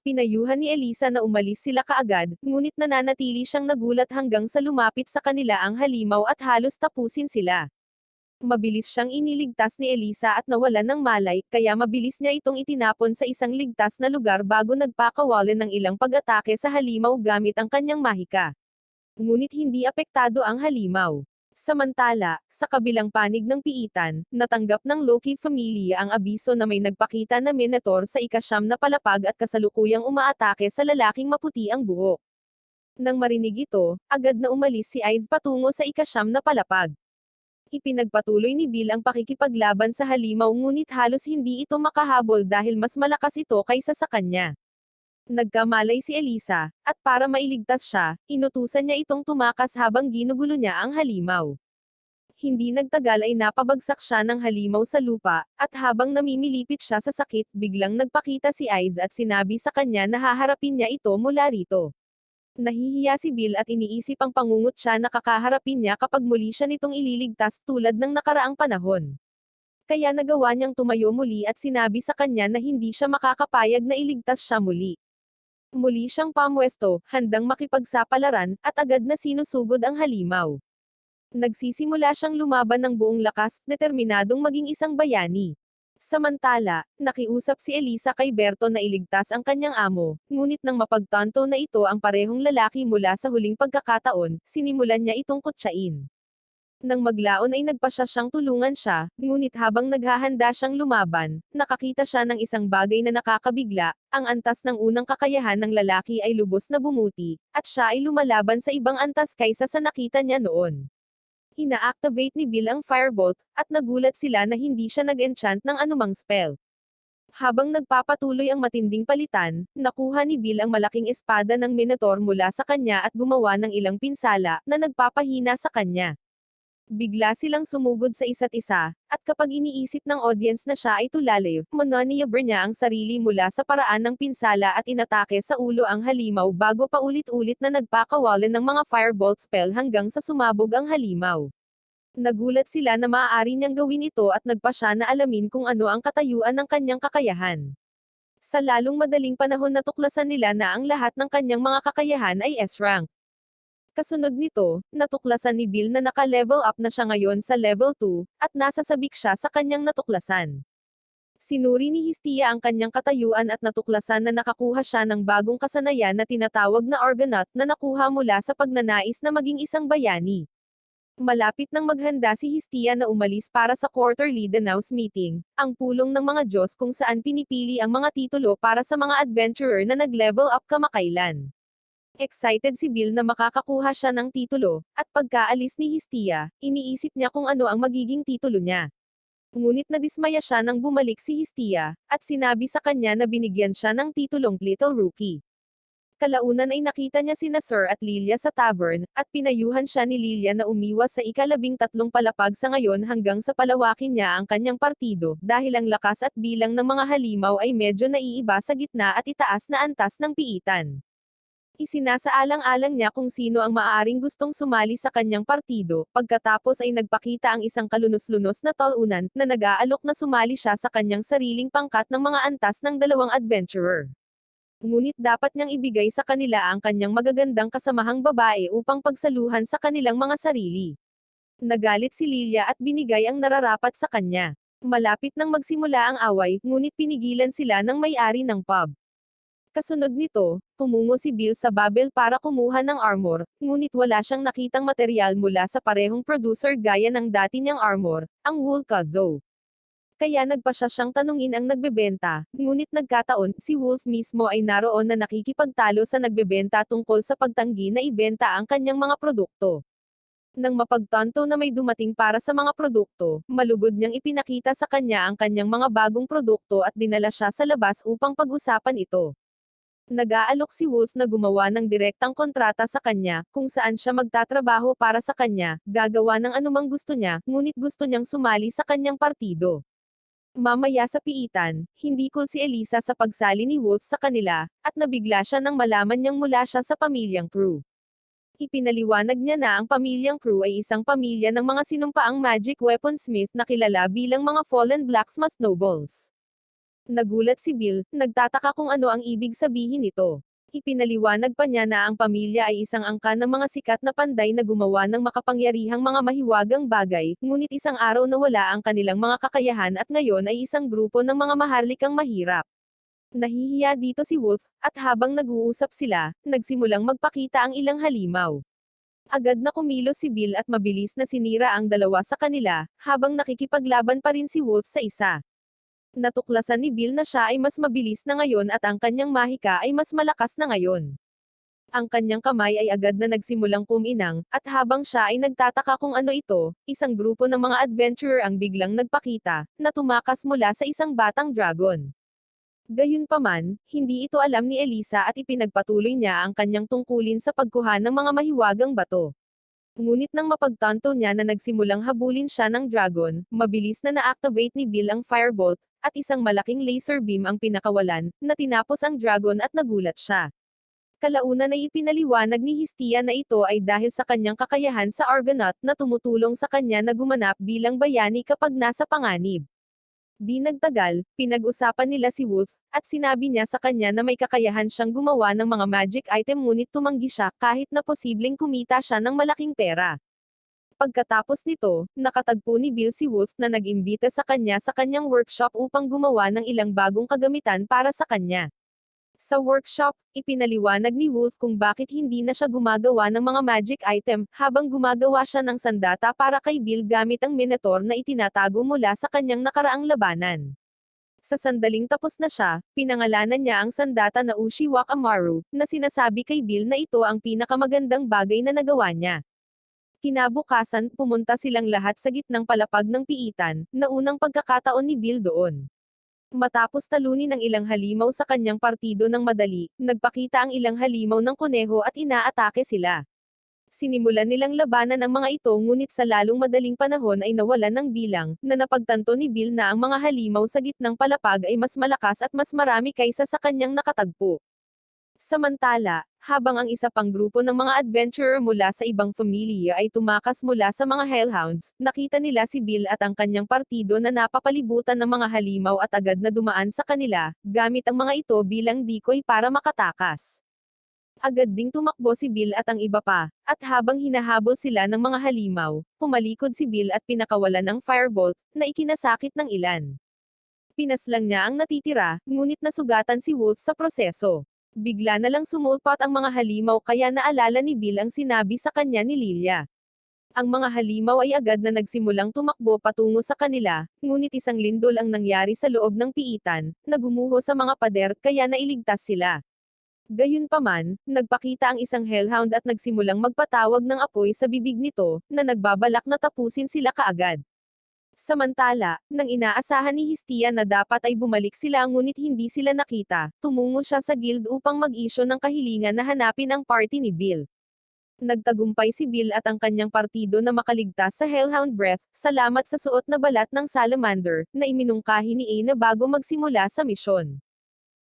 Pinayuhan ni Elisa na umalis sila kaagad, ngunit nananatili siyang nagulat hanggang sa lumapit sa kanila ang halimaw at halos tapusin sila. Mabilis siyang iniligtas ni Elisa at nawalan ng malay, kaya mabilis niya itong itinapon sa isang ligtas na lugar bago nagpakawalan ng ilang pag-atake sa halimaw gamit ang kanyang mahika. Ngunit hindi apektado ang halimaw. Samantala, sa kabilang panig ng piitan, natanggap ng Loki Familia ang abiso na may nagpakita na Minotaur sa ika-9 na palapag at kasalukuyang umaatake sa lalaking maputi ang buhok. Nang marinig ito, agad na umalis si Ives patungo sa ika-9 na palapag. Ipinagpatuloy ni Bill ang pakikipaglaban sa halimaw ngunit halos hindi ito makahabol dahil mas malakas ito kaysa sa kanya. Nagkamalay si Elisa, at para mailigtas siya, inutusan niya itong tumakas habang ginugulo niya ang halimaw. Hindi nagtagal ay napabagsak siya ng halimaw sa lupa, at habang namimilipit siya sa sakit, biglang nagpakita si Ives at sinabi sa kanya na haharapin niya ito mula rito. Nahihiya si Bill at iniisip ang pangungot siya na kakaharapin niya kapag muli siya nitong ililigtas tulad ng nakaraang panahon. Kaya nagawa niyang tumayo muli at sinabi sa kanya na hindi siya makakapayag na iligtas siya muli. Muli siyang pamwesto, handang makipagsapalaran, at agad na sinusugod ang halimaw. Nagsisimula siyang lumaban ng buong lakas, determinadong maging isang bayani. Samantala, nakiusap si Elisa kay Berto na iligtas ang kanyang amo, ngunit nang mapagtanto na ito ang parehong lalaki mula sa huling pagkakataon, sinimulan niya itong kutsain. Nang maglaon ay nagpasya siyang tulungan siya, ngunit habang naghahanda siyang lumaban, nakakita siya ng isang bagay na nakakabigla, ang antas ng unang kakayahan ng lalaki ay lubos na bumuti, at siya ay lumalaban sa ibang antas kaysa sa nakita niya noon. Ina-activate ni Bill ang Firebolt, at nagulat sila na hindi siya nag-enchant ng anumang spell. Habang nagpapatuloy ang matinding palitan, nakuha ni Bill ang malaking espada ng Minotaur mula sa kanya at gumawa ng ilang pinsala, na nagpapahina sa kanya. Bigla silang sumugod sa isa't isa, at kapag iniisip ng audience na siya ay tulalay, mananiyabra niya ang sarili mula sa paraan ng pinsala at inatake sa ulo ang halimaw bago pa ulit-ulit na nagpakawalan ng mga firebolt spell hanggang sa sumabog ang halimaw. Nagulat sila na maaari niyang gawin ito at nagpa siya na alamin kung ano ang katayuan ng kanyang kakayahan. Sa lalong madaling panahon natuklasan nila na ang lahat ng kanyang mga kakayahan ay S-rank. Kasunod nito, natuklasan ni Bill na naka-level up na siya ngayon sa level 2, at nasasabik siya sa kanyang natuklasan. Sinuri ni Hestia ang kanyang katayuan at natuklasan na nakakuha siya ng bagong kasanayan na tinatawag na Argonaut na nakuha mula sa pagnanais na maging isang bayani. Malapit nang maghanda si Hestia na umalis para sa quarterly denounce meeting, ang pulong ng mga Diyos kung saan pinipili ang mga titulo para sa mga adventurer na nag-level up kamakailan. Excited si Bill na makakakuha siya ng titulo, at pagkaalis ni Hestia, iniisip niya kung ano ang magiging titulo niya. Ngunit nadismaya siya nang bumalik si Hestia, at sinabi sa kanya na binigyan siya ng titulong Little Rookie. Kalaunan ay nakita niya sina Sir at Lilia sa tavern, at pinayuhan siya ni Lilia na umiwas sa ika-13 palapag sa ngayon hanggang sa palawakin niya ang kanyang partido, dahil ang lakas at bilang ng mga halimaw ay medyo naiiba sa gitna at itaas na antas ng piitan. Isinasaalang-alang niya kung sino ang maaaring gustong sumali sa kanyang partido, pagkatapos ay nagpakita ang isang kalunos-lunos na talunan, na nag-aalok na sumali siya sa kanyang sariling pangkat ng mga antas ng dalawang adventurer. Ngunit dapat niyang ibigay sa kanila ang kanyang magagandang kasamahang babae upang pagsaluhan sa kanilang mga sarili. Nagalit si Lilia at binigay ang nararapat sa kanya. Malapit nang magsimula ang away, ngunit pinigilan sila ng may-ari ng pub. Kasunod nito, tumungo si Bill sa Babel para kumuha ng armor, ngunit wala siyang nakitang material mula sa parehong producer gaya ng dati niyang armor, ang Woolkazo. Kaya nagpa siya siyang tanungin ang nagbebenta, ngunit nagkataon, si Wolf mismo ay naroon na nakikipagtalo sa nagbebenta tungkol sa pagtanggi na ibenta ang kanyang mga produkto. Nang mapagtanto na may dumating para sa mga produkto, malugod niyang ipinakita sa kanya ang kanyang mga bagong produkto at dinala siya sa labas upang pag-usapan ito. Nag-aalok si Wolf na gumawa ng direktang kontrata sa kanya, kung saan siya magtatrabaho para sa kanya, gagawa ng anumang gusto niya, ngunit gusto niyang sumali sa kanyang partido. Mamaya sa piitan, hindi cool si Elisa sa pagsali ni Wolf sa kanila, at nabigla siya nang malaman niyang mula siya sa pamilyang Crew. Ipinaliwanag niya na ang pamilyang Crew ay isang pamilya ng mga sinumpaang magic weaponsmith na kilala bilang mga fallen blacksmith nobles. Nagulat si Bill, nagtataka kung ano ang ibig sabihin nito. Ipinaliwanag pa niya na ang pamilya ay isang angkan ng mga sikat na panday na gumawa ng makapangyarihang mga mahiwagang bagay, ngunit isang araw nawala ang kanilang mga kakayahan at ngayon ay isang grupo ng mga maharlikang mahirap. Nahihiya dito si Wolf, at habang nag-uusap sila, nagsimulang magpakita ang ilang halimaw. Agad na kumilos si Bill at mabilis na sinira ang dalawa sa kanila, habang nakikipaglaban pa rin si Wolf sa isa. Natuklasan ni Bill na siya ay mas mabilis na ngayon at ang kanyang mahika ay mas malakas na ngayon. Ang kanyang kamay ay agad na nagsimulang kuminang, at habang siya ay nagtataka kung ano ito, isang grupo ng mga adventurer ang biglang nagpakita, na tumakas mula sa isang batang dragon. Gayunpaman, hindi ito alam ni Elisa at ipinagpatuloy niya ang kanyang tungkulin sa pagkuha ng mga mahiwagang bato. Ngunit nang mapagtanto niya na nagsimulang habulin siya ng dragon, mabilis na na-activate ni Bill ang firebolt, at isang malaking laser beam ang pinakawalan, na tinapos ang dragon at nagulat siya. Kalaunan ay ipinaliwanag ni Hestia na ito ay dahil sa kanyang kakayahan sa Argonaut na tumutulong sa kanya na gumanap bilang bayani kapag nasa panganib. Di nagtagal, pinag-usapan nila si Wolf, at sinabi niya sa kanya na may kakayahan siyang gumawa ng mga magic item ngunit tumanggi siya kahit na posibleng kumita siya ng malaking pera. Pagkatapos nito, nakatagpo ni Bill si Wolf na nag-imbita sa kanyang workshop upang gumawa ng ilang bagong kagamitan para sa kanya. Sa workshop, ipinaliwanag ni Wolf kung bakit hindi na siya gumagawa ng mga magic item, habang gumagawa siya ng sandata para kay Bill gamit ang Minotaur na itinatago mula sa kanyang nakaraang labanan. Sa sandaling tapos na siya, pinangalanan niya ang sandata na Ushiwak Amaru, na sinasabi kay Bill na ito ang pinakamagandang bagay na nagawa niya. Kinabukasan, pumunta silang lahat sa gitnang palapag ng piitan, na unang pagkakataon ni Bill doon. Matapos talunin ang ilang halimaw sa kanyang partido ng madali, nagpakita ang ilang halimaw ng kuneho at inaatake sila. Sinimulan nilang labanan ang mga ito ngunit sa lalong madaling panahon ay nawalan ng bilang, na napagtanto ni Bill na ang mga halimaw sa gitnang palapag ay mas malakas at mas marami kaysa sa kanyang nakatagpo. Samantala, habang ang isa pang grupo ng mga adventurer mula sa ibang pamilya ay tumakas mula sa mga hellhounds, nakita nila si Bill at ang kanyang partido na napapalibutan ng mga halimaw at agad na dumaan sa kanila, gamit ang mga ito bilang decoy para makatakas. Agad ding tumakbo si Bill at ang iba pa, at habang hinahabol sila ng mga halimaw, pumalikod si Bill at pinakawalan ng firebolt, na ikinasakit ng ilan. Pinaslang niya ang natitira, ngunit nasugatan si Wolf sa proseso. Bigla na lang sumulpot ang mga halimaw kaya naalala ni Bill ang sinabi sa kanya ni Lilia. Ang mga halimaw ay agad na nagsimulang tumakbo patungo sa kanila, ngunit isang lindol ang nangyari sa loob ng piitan, na gumuho sa mga pader kaya nailigtas sila. Gayunpaman, nagpakita ang isang hellhound at nagsimulang magpatawag ng apoy sa bibig nito, na nagbabalak na tapusin sila kaagad. Samantala, nang inaasahan ni Hestia na dapat ay bumalik sila ngunit hindi sila nakita, tumungo siya sa guild upang mag-issue ng kahilingan na hanapin ang party ni Bill. Nagtagumpay si Bill at ang kanyang partido na makaligtas sa Hellhound Breath, salamat sa suot na balat ng Salamander, na iminungkahi ni Aina bago magsimula sa misyon.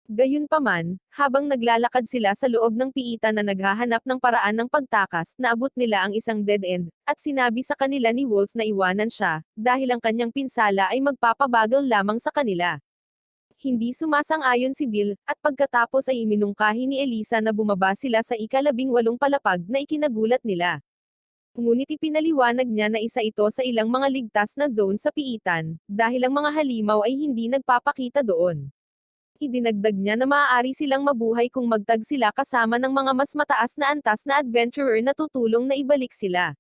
Gayunpaman, habang naglalakad sila sa loob ng piitan na naghahanap ng paraan ng pagtakas, naabot nila ang isang dead end, at sinabi sa kanila ni Wolf na iwanan siya, dahil ang kanyang pinsala ay magpapabagal lamang sa kanila. Hindi sumasang-ayon si Bill, at pagkatapos ay iminungkahi ni Elisa na bumaba sila sa ika-18 palapag na ikinagulat nila. Ngunit ipinaliwanag niya na isa ito sa ilang mga ligtas na zone sa piitan, dahil ang mga halimaw ay hindi nagpapakita doon. Idinagdag niya na maaari silang mabuhay kung magtag sila kasama ng mga mas mataas na antas na adventurer na tutulong na ibalik sila.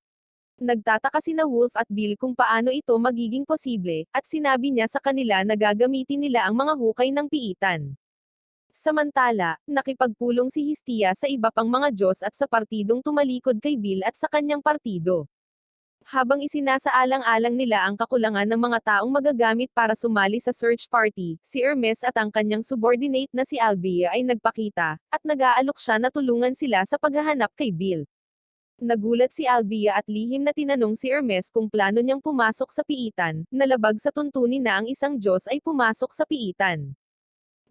Nagtataka sina Wolf at Bill kung paano ito magiging posible, at sinabi niya sa kanila na gagamitin nila ang mga hukay ng piitan. Samantala, nakipagpulong si Hestia sa iba pang mga Diyos at sa partidong tumalikod kay Bill at sa kanyang partido. Habang isinasaalang-alang nila ang kakulangan ng mga taong magagamit para sumali sa search party, si Hermes at ang kanyang subordinate na si Alvia ay nagpakita, at nag-aalok siya na tulungan sila sa paghahanap kay Bill. Nagulat si Alvia at lihim na tinanong si Hermes kung plano niyang pumasok sa piitan, nalabag sa tuntunin na ang isang Diyos ay pumasok sa piitan.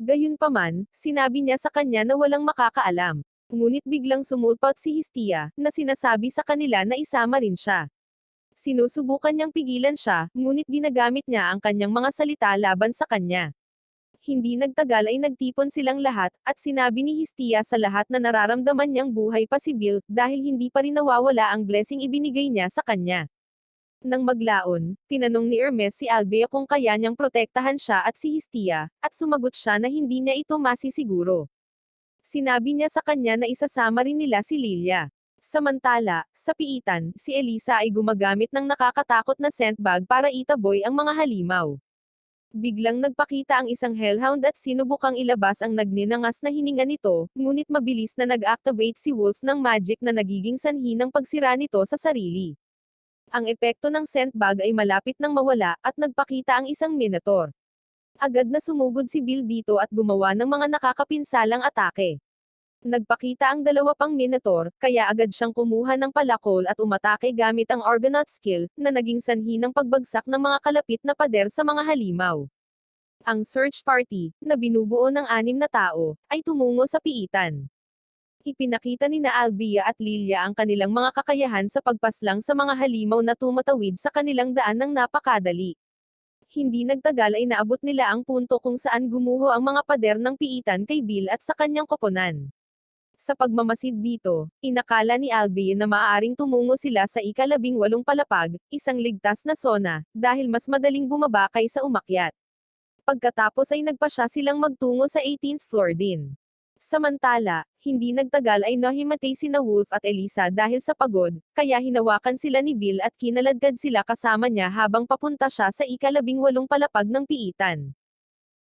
Gayunpaman, sinabi niya sa kanya na walang makakaalam. Ngunit biglang sumulpot si Hestia, na sinasabi sa kanila na isama rin siya. Sinusubukan niyang pigilan siya, ngunit ginagamit niya ang kanyang mga salita laban sa kanya. Hindi nagtagal ay nagtipon silang lahat, at sinabi ni Hestia sa lahat na nararamdaman niyang buhay pa si Bill, dahil hindi pa rin nawawala ang blessing ibinigay niya sa kanya. Nang maglaon, tinanong ni Hermes si Alvea kung kaya niyang protektahan siya at si Hestia, at sumagot siya na hindi niya ito masisiguro. Sinabi niya sa kanya na isasama rin nila si Lilia. Samantala, sa piitan, si Elisa ay gumagamit ng nakakatakot na scent bag para itaboy ang mga halimaw. Biglang nagpakita ang isang hellhound at sinubukang ilabas ang nagninangas na hininga nito, ngunit mabilis na nag-activate si Wolf ng magic na nagiging sanhi ng pagsira nito sa sarili. Ang epekto ng scent bag ay malapit nang mawala, at nagpakita ang isang minotaur. Agad na sumugod si Bill dito at gumawa ng mga nakakapinsalang atake. Nagpakita ang dalawa pang minotaur, kaya agad siyang kumuha ng palakol at umatake gamit ang Argonaut skill, na naging sanhi ng pagbagsak ng mga kalapit na pader sa mga halimaw. Ang search party, na binubuo ng 6 na tao, ay tumungo sa piitan. Ipinakita ni na Albia at Lilia ang kanilang mga kakayahan sa pagpaslang sa mga halimaw na tumatawid sa kanilang daan ng napakadali. Hindi nagtagal ay naabot nila ang punto kung saan gumuho ang mga pader ng piitan kay Bill at sa kanyang koponan. Sa pagmamasid dito, inakala ni Albie na maaaring tumungo sila sa ika-18 palapag, isang ligtas na zona, dahil mas madaling bumaba kaysa umakyat. Pagkatapos ay nagpasya silang magtungo sa 18th floor din. Samantala, hindi nagtagal ay nahimatay sina Wolf at Elisa dahil sa pagod, kaya hinawakan sila ni Bill at kinaladkad sila kasama niya habang papunta siya sa ika-18 palapag ng piitan.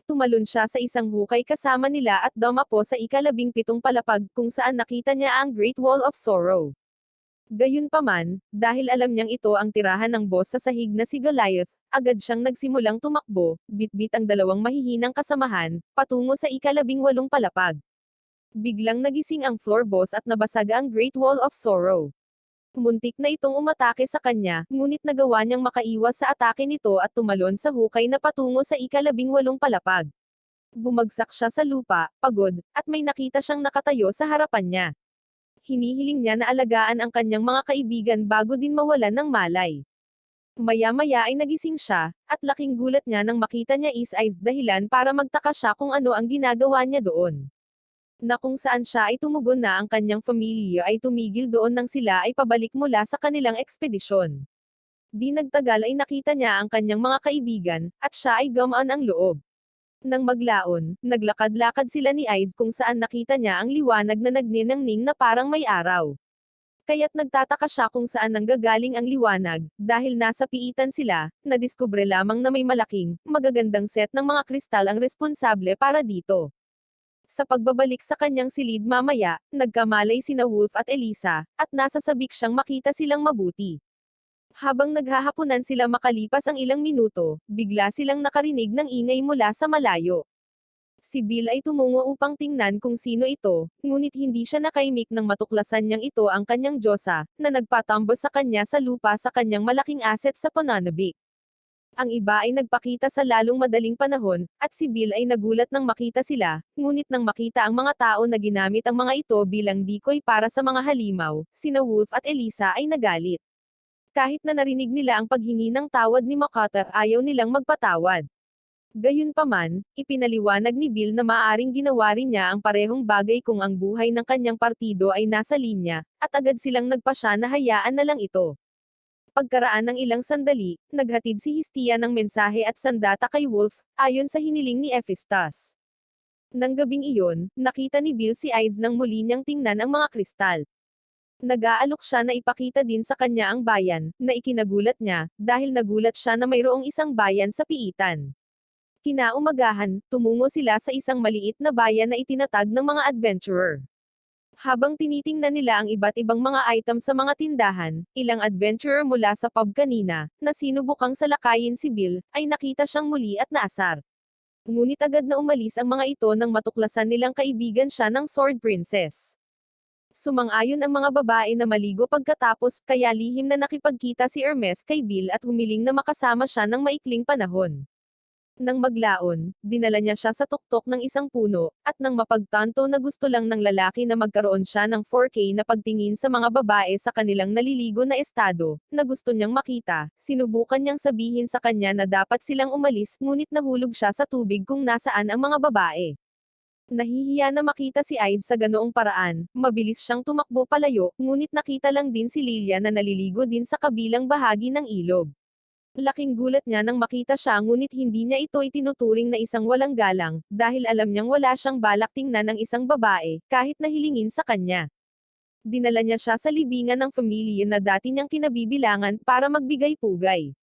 Tumalon siya sa isang hukay kasama nila at dumapo sa ika-17 palapag kung saan nakita niya ang Great Wall of Sorrow. Gayunpaman, dahil alam niyang ito ang tirahan ng boss sa sahig na si Goliath, agad siyang nagsimulang tumakbo, bitbit ang dalawang mahihinang kasamahan, patungo sa ika-18 palapag. Biglang nagising ang floor boss at nabasag ang Great Wall of Sorrow. Muntik na itong umatake sa kanya, ngunit nagawa niyang makaiwas sa atake nito at tumalon sa hukay na patungo sa ika-18 palapag. Bumagsak siya sa lupa, pagod, at may nakita siyang nakatayo sa harapan niya. Hinihiling niya na alagaan ang kanyang mga kaibigan bago din mawalan ng malay. Maya-maya ay nagising siya, at laking gulat niya nang makita niya is-eyes dahilan para magtaka siya kung ano ang ginagawa niya doon. Na kung saan siya ay tumugon na ang kanyang pamilya ay tumigil doon nang sila ay pabalik mula sa kanilang ekspedisyon. Di nagtagal ay nakita niya ang kanyang mga kaibigan, at siya ay gumaan ang loob. Nang maglaon, naglakad-lakad sila ni Ives kung saan nakita niya ang liwanag na nagniningning na parang may araw. Kaya't nagtataka siya kung saan nanggagaling ang liwanag, dahil nasa piitan sila, nadiskubre lamang na may malaking, magagandang set ng mga kristal ang responsable para dito. Sa pagbabalik sa kanyang silid mamaya, nagkamalay sina Wolf at Elisa, at nasasabik siyang makita silang mabuti. Habang naghahapunan sila makalipas ang ilang minuto, bigla silang nakarinig ng ingay mula sa malayo. Si Bill ay tumungo upang tingnan kung sino ito, ngunit hindi siya nakaimik nang matuklasan niyang ito ang kanyang Diyosa, na nagpatambo sa kanya sa lupa sa kanyang malaking asset sa pananabik. Ang iba ay nagpakita sa lalong madaling panahon, at si Bill ay nagulat nang makita sila, ngunit nang makita ang mga tao na ginamit ang mga ito bilang decoy para sa mga halimaw, sina Wolf at Elisa ay nagalit. Kahit na narinig nila ang paghingi ng tawad ni Makata, ayaw nilang magpatawad. Gayunpaman, ipinaliwanag ni Bill na maaaring ginawa rin niya ang parehong bagay kung ang buhay ng kanyang partido ay nasa linya, at agad silang nagpasya na hayaan na lang ito. Pagkaraan ng ilang sandali, naghatid si Hestia ng mensahe at sandata kay Wolf, ayon sa hiniling ni Hephaestus. Nang gabing iyon, nakita ni Bill si Ives nang muli niyang tingnan ang mga kristal. Nag-aalok siya na ipakita din sa kanya ang bayan, na ikinagulat niya, dahil nagulat siya na mayroong isang bayan sa piitan. Kinaumagahan, tumungo sila sa isang maliit na bayan na itinatag ng mga adventurer. Habang tinitingnan nila ang iba't ibang mga item sa mga tindahan, ilang adventurer mula sa pub kanina, na sinubukang salakayin si Bill, ay nakita siyang muli at naasar. Ngunit agad na umalis ang mga ito nang matuklasan nilang kaibigan siya ng Sword Princess. Sumang-ayon ang mga babae na maligo pagkatapos, kaya lihim na nakipagkita si Hermes kay Bill at humiling na makasama siya ng maikling panahon. Nang maglaon, dinala niya siya sa tuktok ng isang puno, at nang mapagtanto na gusto lang ng lalaki na magkaroon siya ng 4K na pagtingin sa mga babae sa kanilang naliligo na estado, na gusto niyang makita, sinubukan niyang sabihin sa kanya na dapat silang umalis, ngunit nahulog siya sa tubig kung nasaan ang mga babae. Nahihiya na makita si Ives sa ganoong paraan, mabilis siyang tumakbo palayo, ngunit nakita lang din si Lilia na naliligo din sa kabilang bahagi ng ilog. Laking gulat niya nang makita siya ngunit hindi niya ito itinuturing na isang walang galang, dahil alam niyang wala siyang balak tingnan ng isang babae, kahit na hilingin sa kanya. Dinala niya siya sa libingan ng pamilya na dati niyang kinabibilangan para magbigay-pugay.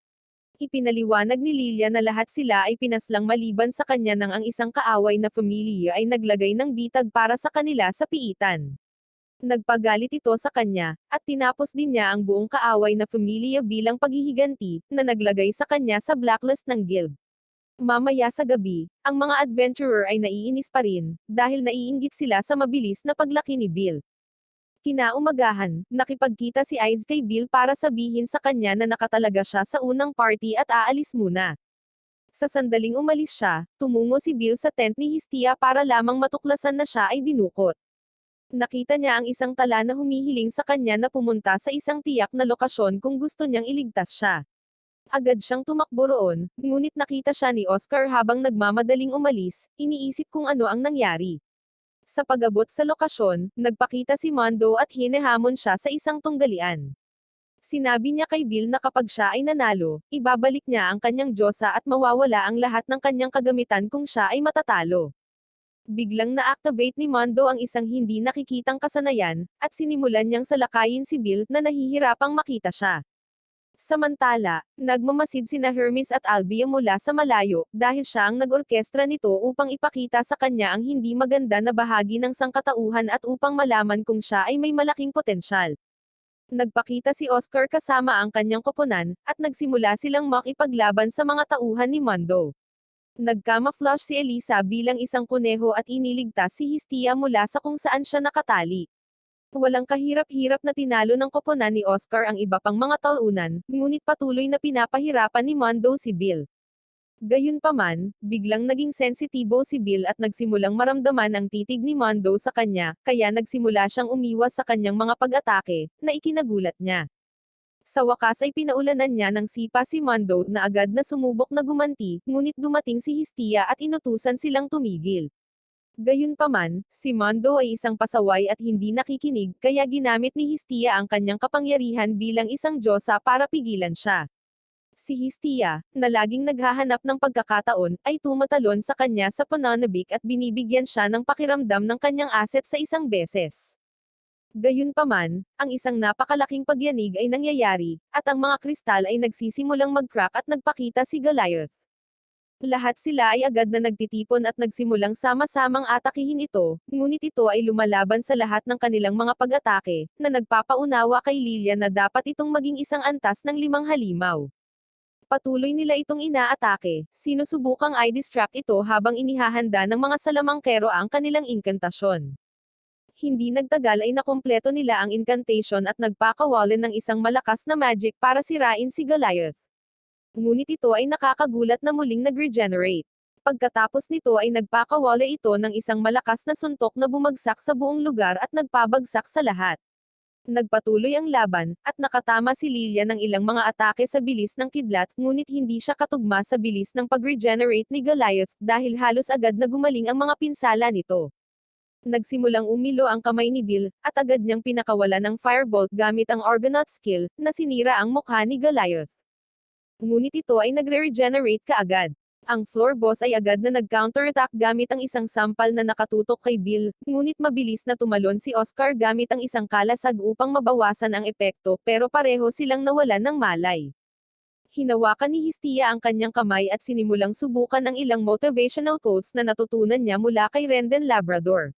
Ipinaliwanag ni Lilia na lahat sila ay pinaslang maliban sa kanya nang ang isang kaaway na pamilya ay naglagay ng bitag para sa kanila sa piitan. Nagpagalit ito sa kanya, at tinapos din niya ang buong kaaway na pamilya bilang paghihiganti, na naglagay sa kanya sa blacklist ng guild. Mamaya sa gabi, ang mga adventurer ay naiinis pa rin, dahil naiinggit sila sa mabilis na paglaki ni Bill. Kinaumagahan, nakipagkita si Ice kay Bill para sabihin sa kanya na nakatalaga siya sa unang party at aalis muna. Sa sandaling umalis siya, tumungo si Bill sa tent ni Hestia para lamang matuklasan na siya ay dinukot. Nakita niya ang isang tala na humihiling sa kanya na pumunta sa isang tiyak na lokasyon kung gusto niyang iligtas siya. Agad siyang tumakbo roon, ngunit nakita siya ni Oscar habang nagmamadaling umalis, iniisip kung ano ang nangyari. Sa pag-abot sa lokasyon, nagpakita si Mondo at hinahamon siya sa isang tunggalian. Sinabi niya kay Bill na kapag siya ay nanalo, ibabalik niya ang kanyang diyosa at mawawala ang lahat ng kanyang kagamitan kung siya ay matatalo. Biglang na-activate ni Mondo ang isang hindi nakikitang kasanayan, at sinimulan niyang salakayin si Bill na nahihirapang makita siya. Samantala, nagmamasid sina Hermes at Albia mula sa malayo, dahil siya ang nag-orkestra nito upang ipakita sa kanya ang hindi maganda na bahagi ng sangkatauhan at upang malaman kung siya ay may malaking potensyal. Nagpakita si Oscar kasama ang kanyang koponan, at nagsimula silang makipaglaban sa mga tauhan ni Mondo. Nagcamouflage si Elisa bilang isang kuneho at iniligtas si Hestia mula sa kung saan siya nakatali. Walang kahirap-hirap na tinalo ng koponan ni Oscar ang iba pang mga talunan, ngunit patuloy na pinapahirapan ni Mondo si Bill. Gayunpaman, biglang naging sensitibo si Bill at nagsimulang maramdaman ang titig ni Mondo sa kanya, kaya nagsimula siyang umiwas sa kanyang mga pag-atake, na ikinagulat niya. Sa wakas ay pinaulanan niya ng sipa si Mondo na agad na sumubok na gumanti, ngunit dumating si Hestia at inutusan silang tumigil. Gayunpaman, si Mondo ay isang pasaway at hindi nakikinig, kaya ginamit ni Hestia ang kanyang kapangyarihan bilang isang diyosa para pigilan siya. Si Hestia, na laging naghahanap ng pagkakataon, ay tumatalon sa kanya sa pananabik at binibigyan siya ng pakiramdam ng kanyang asset sa isang beses. Gayunpaman, ang isang napakalaking pagyanig ay nangyayari, at ang mga kristal ay nagsisimulang mag-crack at nagpakita si Goliath. Lahat sila ay agad na nagtitipon at nagsimulang sama-samang atakihin ito, ngunit ito ay lumalaban sa lahat ng kanilang mga pag-atake, na nagpapaunawa kay Lilia na dapat itong maging isang antas ng 5 halimaw. Patuloy nila itong inaatake, sinusubukang i-distract ito habang inihahanda ng mga salamangkero ang kanilang inkantasyon. Hindi nagtagal ay nakumpleto nila ang incantation at nagpakawalan ng isang malakas na magic para sirain si Goliath. Ngunit ito ay nakakagulat na muling nag-regenerate. Pagkatapos nito ay nagpakawala ito ng isang malakas na suntok na bumagsak sa buong lugar at nagpabagsak sa lahat. Nagpatuloy ang laban, at nakatama si Lilia ng ilang mga atake sa bilis ng kidlat, ngunit hindi siya katugma sa bilis ng pag-regenerate ni Goliath, dahil halos agad na gumaling ang mga pinsala nito. Nagsimulang umilo ang kamay ni Bill, at agad niyang pinakawala ng firebolt gamit ang Argonaut skill, na sinira ang mukha ni Goliath. Ngunit ito ay nagre-regenerate kaagad. Ang floor boss ay agad na nag-counterattack gamit ang isang sampal na nakatutok kay Bill, ngunit mabilis na tumalon si Oscar gamit ang isang kalasag upang mabawasan ang epekto, pero pareho silang nawalan ng malay. Hinawakan ni Hestia ang kanyang kamay at sinimulang subukan ang ilang motivational quotes na natutunan niya mula kay Renden Labrador.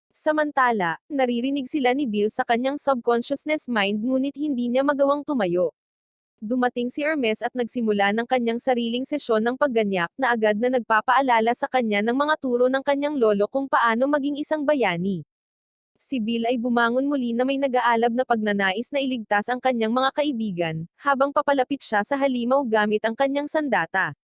Samantala, naririnig sila ni Bill sa kanyang subconsciousness mind ngunit hindi niya magawang tumayo. Dumating si Hermes at nagsimula ng kanyang sariling sesyon ng pagganyak na agad na nagpapaalala sa kanya ng mga turo ng kanyang lolo kung paano maging isang bayani. Si Bill ay bumangon muli na may nag-aalab na pagnanais na iligtas ang kanyang mga kaibigan, habang papalapit siya sa halimaw gamit ang kanyang sandata.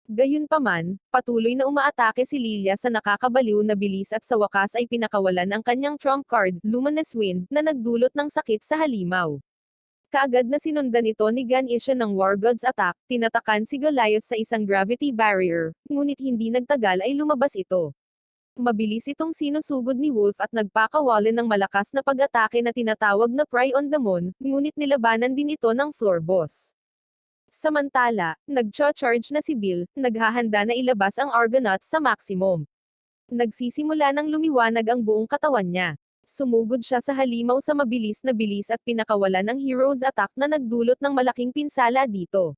Gayunpaman, patuloy na umaatake si Lilia sa nakakabaliw na bilis at sa wakas ay pinakawalan ang kanyang trump card, Luminous Wind, na nagdulot ng sakit sa halimaw. Kaagad na sinundan ito ni Ganesha ng War God's attack, tinatakan si Goliath sa isang gravity barrier, ngunit hindi nagtagal ay lumabas ito. Mabilis itong sinusugod ni Wolf at nagpakawalan ng malakas na pag-atake na tinatawag na Pry on the Moon, ngunit nilabanan din ito ng floor boss. Samantala, nag-charge na si Bill, naghahanda na ilabas ang Argonaut sa maximum. Nagsisimula ng lumiwanag ang buong katawan niya. Sumugod siya sa halimaw sa mabilis na bilis at pinakawalan ang hero's attack na nagdulot ng malaking pinsala dito.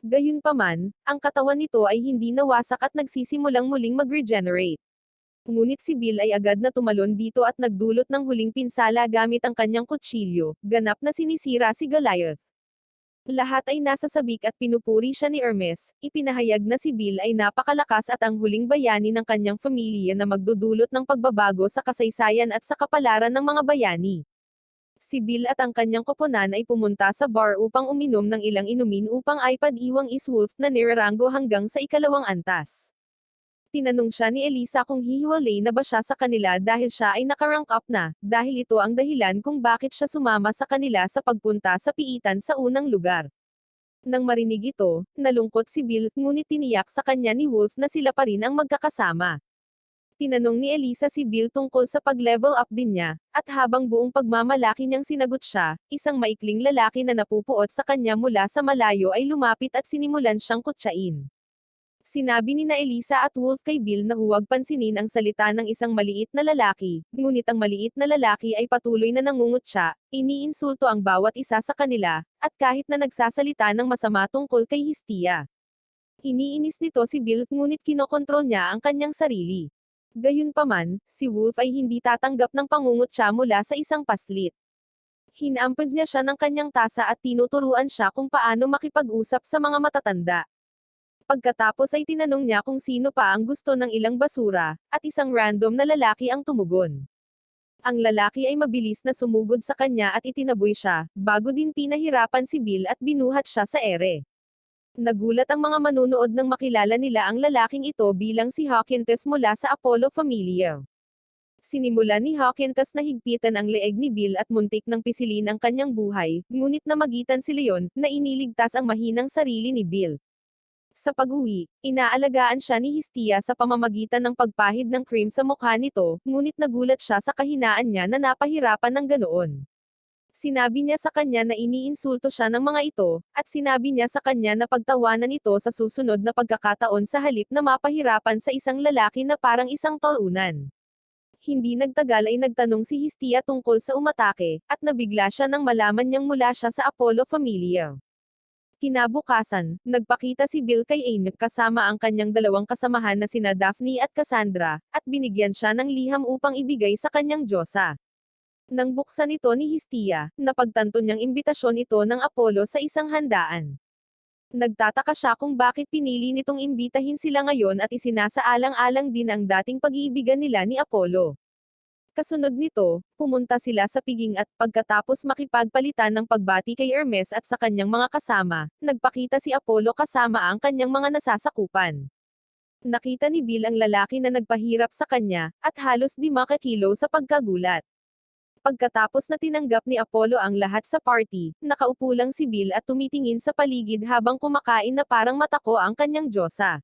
Gayunpaman, ang katawan nito ay hindi nawasak at nagsisimulang muling mag-regenerate. Ngunit si Bill ay agad na tumalon dito at nagdulot ng huling pinsala gamit ang kanyang kutsilyo, ganap na sinisira si Goliath. Lahat ay nasa sabik at pinupuri siya ni Hermes, ipinahayag na si Bill ay napakalakas at ang huling bayani ng kanyang pamilya na magdudulot ng pagbabago sa kasaysayan at sa kapalaran ng mga bayani. Si Bill at ang kanyang koponan ay pumunta sa bar upang uminom ng ilang inumin upang ipag-iwang Iswolf na nirarango hanggang sa ikalawang antas. Tinanong siya ni Elisa kung hihiwalay na ba siya sa kanila dahil siya ay nakarank up na, dahil ito ang dahilan kung bakit siya sumama sa kanila sa pagpunta sa piitan sa unang lugar. Nang marinig ito, nalungkot si Bill, ngunit tiniyak sa kanya ni Wolf na sila pa rin ang magkakasama. Tinanong ni Elisa si Bill tungkol sa pag-level up din niya, at habang buong pagmamalaki niyang sinagot siya, isang maikling lalaki na napupuot sa kanya mula sa malayo ay lumapit at sinimulan siyang kutsain. Sinabi ni na Elisa at Wolf kay Bill na huwag pansinin ang salita ng isang maliit na lalaki, ngunit ang maliit na lalaki ay patuloy na nangungutya, iniinsulto ang bawat isa sa kanila, at kahit na nagsasalita ng masama tungkol kay Hestia. Iniinis nito si Bill, ngunit kinokontrol niya ang kanyang sarili. Gayunpaman, si Wolf ay hindi tatanggap ng pangungutya mula sa isang paslit. Hinampaz niya siya ng kanyang tasa at tinuturuan siya kung paano makipag-usap sa mga matatanda. Pagkatapos ay tinanong niya kung sino pa ang gusto ng ilang basura, at isang random na lalaki ang tumugon. Ang lalaki ay mabilis na sumugod sa kanya at itinaboy siya, bago din pinahirapan si Bill at binuhat siya sa ere. Nagulat ang mga manunood nang makilala nila ang lalaking ito bilang si Hawkintas mula sa Apollo Familia. Sinimula ni Hawkintas na higpitan ang leeg ni Bill at muntik ng pisilin ang kanyang buhay, ngunit namagitan si Leon, na iniligtas ang mahinang sarili ni Bill. Sa pag-uwi, inaalagaan siya ni Hestia sa pamamagitan ng pagpahid ng cream sa mukha nito, ngunit nagulat siya sa kahinaan niya na napahirapan ng ganoon. Sinabi niya sa kanya na iniinsulto siya ng mga ito, at sinabi niya sa kanya na pagtawanan ito sa susunod na pagkakataon sa halip na mapahirapan sa isang lalaki na parang isang talunan. Hindi nagtagal ay nagtanong si Hestia tungkol sa umatake, at nabigla siya nang malaman niyang mula siya sa Apollo Familia. Kinabukasan, nagpakita si Bill kay Amy kasama ang kanyang dalawang kasamahan na sina Daphne at Cassandra, at binigyan siya ng liham upang ibigay sa kanyang diyosa. Nang buksan ito ni Hestia, napagtanto niyang imbitasyon ito ng Apollo sa isang handaan. Nagtataka siya kung bakit pinili nitong imbitahin sila ngayon at isinasaalang-alang din ang dating pag-iibigan nila ni Apollo. Kasunod nito, pumunta sila sa piging at pagkatapos makipagpalitan ng pagbati kay Hermes at sa kanyang mga kasama, nagpakita si Apollo kasama ang kanyang mga nasasakupan. Nakita ni Bill ang lalaki na nagpahirap sa kanya, at halos di makakilo sa pagkagulat. Pagkatapos na tinanggap ni Apollo ang lahat sa party, nakaupo lang si Bill at tumitingin sa paligid habang kumakain na parang matako ang kanyang diyosa.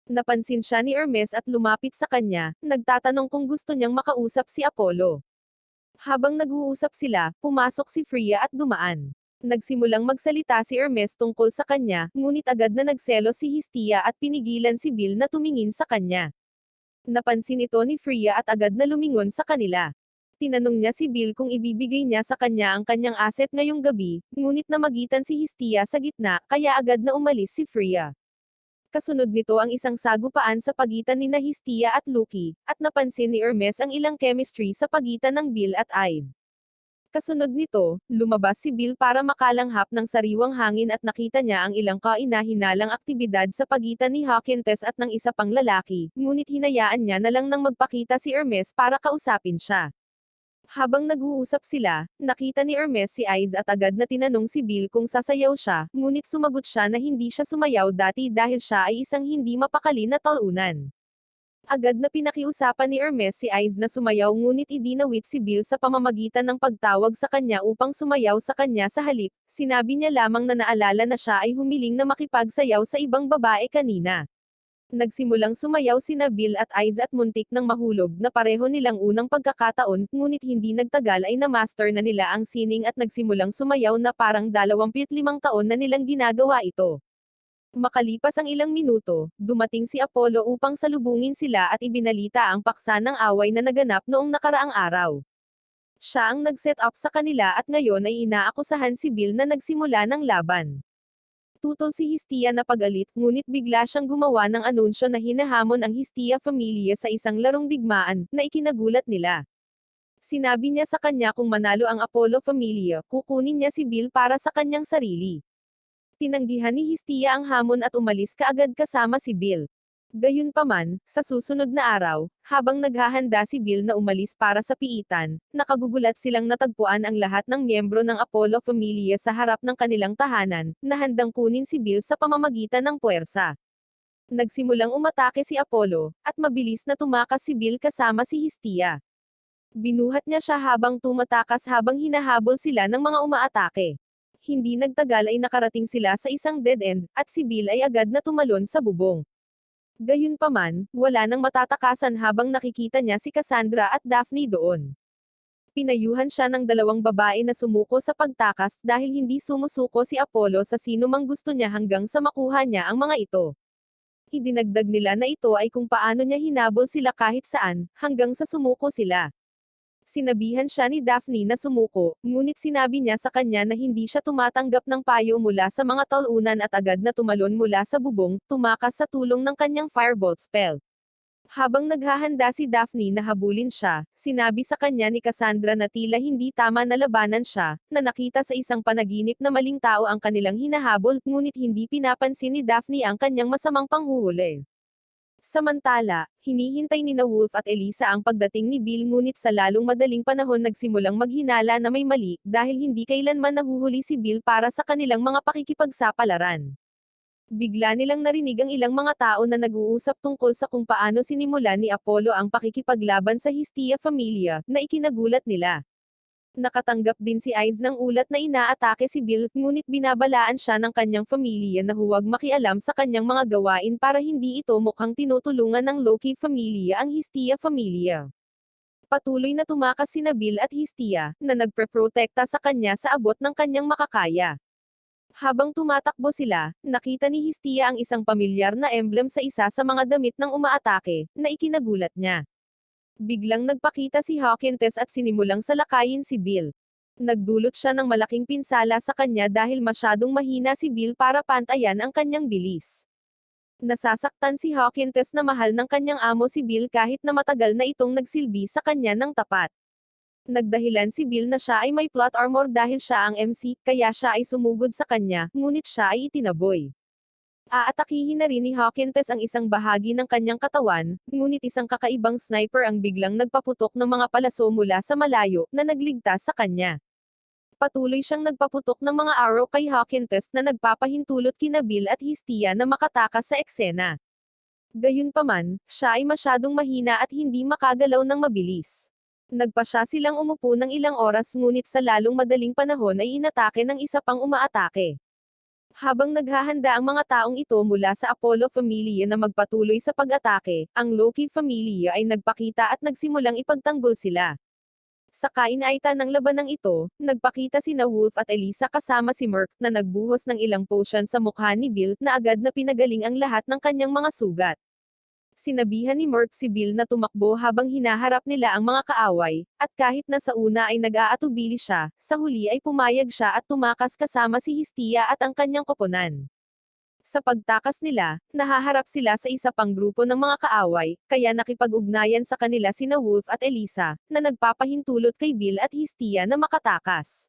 Napansin siya ni Hermes at lumapit sa kanya, nagtatanong kung gusto niyang makausap si Apollo. Habang nag-uusap sila, pumasok si Freya at dumaan. Nagsimulang magsalita si Hermes tungkol sa kanya, ngunit agad na nagselos si Hestia at pinigilan si Bill na tumingin sa kanya. Napansin ito ni Freya at agad na lumingon sa kanila. Tinanong niya si Bill kung ibibigay niya sa kanya ang kanyang asset ngayong gabi, ngunit namagitan si Hestia sa gitna, kaya agad na umalis si Freya. Kasunod nito ang isang sagupaan sa pagitan ni Hestia at Loki, at napansin ni Hermes ang ilang chemistry sa pagitan ng Bill at Ice. Kasunod nito, lumabas si Bill para makalanghap ng sariwang hangin at nakita niya ang ilang kaina-hinalang aktibidad sa pagitan ni Hawkintas at ng isa pang lalaki, ngunit hinayaan niya na lang nang magpakita si Hermes para kausapin siya. Habang nag-uusap sila, nakita ni Hermes si Ice at agad na tinanong si Bill kung sasayaw siya, ngunit sumagot siya na hindi siya sumayaw dati dahil siya ay isang hindi mapakali na talunan. Agad na pinakiusapan ni Hermes si Ice na sumayaw ngunit idinawit si Bill sa pamamagitan ng pagtawag sa kanya upang sumayaw sa kanya sa halip, sinabi niya lamang na naalala na siya ay humiling na makipagsayaw sa ibang babae kanina. Nagsimulang sumayaw sina Bill at Ice at muntik nang mahulog na pareho nilang unang pagkakataon, ngunit hindi nagtagal ay na-master na nila ang sining at nagsimulang sumayaw na parang 25 taon na nilang ginagawa ito. Makalipas ang ilang minuto, dumating si Apollo upang salubungin sila at ibinalita ang paksa ng away na naganap noong nakaraang araw. Siya ang nag-set up sa kanila at ngayon ay inaakusahan si Bill na nagsimula ng laban. Tutol si Hestia na pagalit, ngunit bigla siyang gumawa ng anunsyo na hinahamon ang Hestia Familia sa isang larong digmaan, na ikinagulat nila. Sinabi niya sa kanya kung manalo ang Apollo Familia, kukunin niya si Bill para sa kanyang sarili. Tinanggihan ni Hestia ang hamon at umalis kaagad kasama si Bill. Gayunpaman, sa susunod na araw, habang naghahanda si Bill na umalis para sa piitan, nakagugulat silang natagpuan ang lahat ng miyembro ng Apollo Familia sa harap ng kanilang tahanan, na handang kunin si Bill sa pamamagitan ng puwersa. Nagsimulang umatake si Apollo, at mabilis na tumakas si Bill kasama si Hestia. Binuhat niya siya habang tumatakas habang hinahabol sila ng mga umaatake. Hindi nagtagal ay nakarating sila sa isang dead end, at si Bill ay agad na tumalon sa bubong. Gayunpaman, wala nang matatakasan habang nakikita niya si Cassandra at Daphne doon. Pinayuhan siya ng dalawang babae na sumuko sa pagtakas dahil hindi sumusuko si Apollo sa sino mang gusto niya hanggang sa makuha niya ang mga ito. Idinagdag nila na ito ay kung paano niya hinabol sila kahit saan, hanggang sa sumuko sila. Sinabihan siya ni Daphne na sumuko, ngunit sinabi niya sa kanya na hindi siya tumatanggap ng payo mula sa mga talunan at agad na tumalon mula sa bubong, tumakas sa tulong ng kanyang firebolt spell. Habang naghahanda si Daphne na habulin siya, sinabi sa kanya ni Cassandra na tila hindi tama na labanan siya, na nakita sa isang panaginip na maling tao ang kanilang hinahabol, ngunit hindi pinapansin ni Daphne ang kanyang masamang panghuhuli. Samantala, hinihintay ni na Wolf at Elisa ang pagdating ni Bill ngunit sa lalong madaling panahon nagsimulang maghinala na may mali, dahil hindi kailanman nahuhuli si Bill para sa kanilang mga pakikipagsapalaran. Bigla nilang narinig ang ilang mga tao na nag-uusap tungkol sa kung paano sinimulan ni Apollo ang pakikipaglaban sa Hestia Familia, na ikinagulat nila. Nakatanggap din si Ice ng ulat na inaatake si Bill, ngunit binabalaan siya ng kanyang pamilya na huwag makialam sa kanyang mga gawain para hindi ito mukhang tinutulungan ng Loki Familia ang Hestia Familia. Patuloy na tumakas sina Bill at Hestia, na nagpreprotekta sa kanya sa abot ng kanyang makakaya. Habang tumatakbo sila, nakita ni Hestia ang isang pamilyar na emblem sa isa sa mga damit ng umaatake, na ikinagulat niya. Biglang nagpakita si Hawkins at sinimulang salakayin si Bill. Nagdulot siya ng malaking pinsala sa kanya dahil masyadong mahina si Bill para pantayan ang kanyang bilis. Nasasaktan si Hawkins na mahal ng kanyang amo si Bill kahit na matagal na itong nagsilbi sa kanya ng tapat. Nagdahilan si Bill na siya ay may plot armor dahil siya ang MC, kaya siya ay sumugod sa kanya, ngunit siya ay itinaboy. Aatakihin na rin ni Hawkins ang isang bahagi ng kanyang katawan, ngunit isang kakaibang sniper ang biglang nagpaputok ng mga palaso mula sa malayo, na nagligtas sa kanya. Patuloy siyang nagpaputok ng mga arrow kay Hawkins na nagpapahintulot kina Bill at Hestia na makatakas sa eksena. Gayunpaman, siya ay masyadong mahina at hindi makagalaw ng mabilis. Nagpa siya silang umupo ng ilang oras ngunit sa lalong madaling panahon ay inatake ng isa pang umaatake. Habang naghahanda ang mga taong ito mula sa Apollo Familia na magpatuloy sa pag-atake, ang Loki Familia ay nagpakita at nagsimulang ipagtanggol sila. Sa kainaitan ng labanang ito, nagpakita sina Wolf at Elisa kasama si Merc, na nagbuhos ng ilang potion sa mukha ni Bill, na agad na pinagaling ang lahat ng kanyang mga sugat. Sinabihan ni Merc si Bill na tumakbo habang hinaharap nila ang mga kaaway, at kahit na sa una ay nag-aatubili siya, sa huli ay pumayag siya at tumakas kasama si Hestia at ang kanyang koponan. Sa pagtakas nila, nahaharap sila sa isa pang grupo ng mga kaaway, kaya nakipag-ugnayan sa kanila sina Wolf at Elisa, na nagpapahintulot kay Bill at Hestia na makatakas.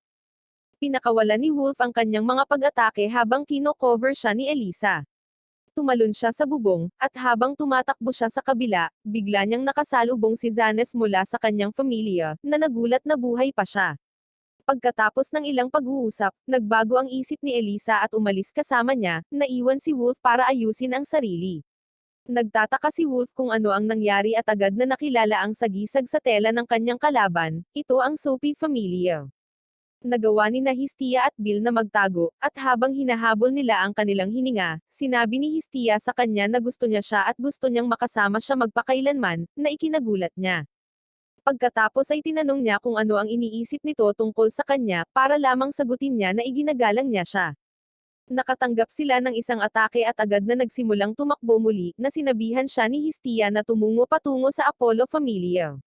Pinakawalan ni Wolf ang kanyang mga pag-atake habang kino-cover siya ni Elisa. Tumalon siya sa bubong, at habang tumatakbo siya sa kabila, bigla niyang nakasalubong si Zanes mula sa kanyang pamilya, na nagulat na buhay pa siya. Pagkatapos ng ilang pag-uusap, nagbago ang isip ni Elisa at umalis kasama niya, naiwan si Wolf para ayusin ang sarili. Nagtataka si Wolf kung ano ang nangyari at agad na nakilala ang sagisag sa tela ng kanyang kalaban, ito ang Sophie Familia. Nagawa ni Hestia at Bill na magtago, at habang hinahabol nila ang kanilang hininga, sinabi ni Hestia sa kanya na gusto niya siya at gusto niyang makasama siya magpakailanman, na ikinagulat niya. Pagkatapos ay tinanong niya kung ano ang iniisip nito tungkol sa kanya, para lamang sagutin niya na iginagalang niya siya. Nakatanggap sila ng isang atake at agad na nagsimulang tumakbo muli, na sinabihan siya ni Hestia na tumungo patungo sa Apollo Familia.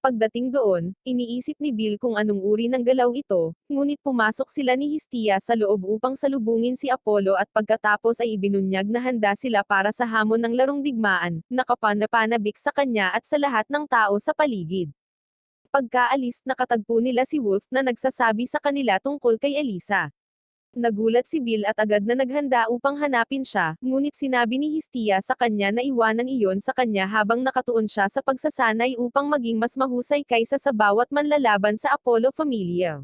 Pagdating doon, iniisip ni Bill kung anong uri ng galaw ito, ngunit pumasok sila ni Hestia sa loob upang salubungin si Apollo at pagkatapos ay ibinunyag na handa sila para sa hamon ng larong digmaan, nakapanapanabik sa kanya at sa lahat ng tao sa paligid. Pagkaalis nakatagpo nila si Wolf na nagsasabi sa kanila tungkol kay Elisa. Nagulat si Bill at agad na naghanda upang hanapin siya, ngunit sinabi ni Hestia sa kanya na iwanan iyon sa kanya habang nakatuon siya sa pagsasanay upang maging mas mahusay kaysa sa bawat manlalaban sa Apollo Familia.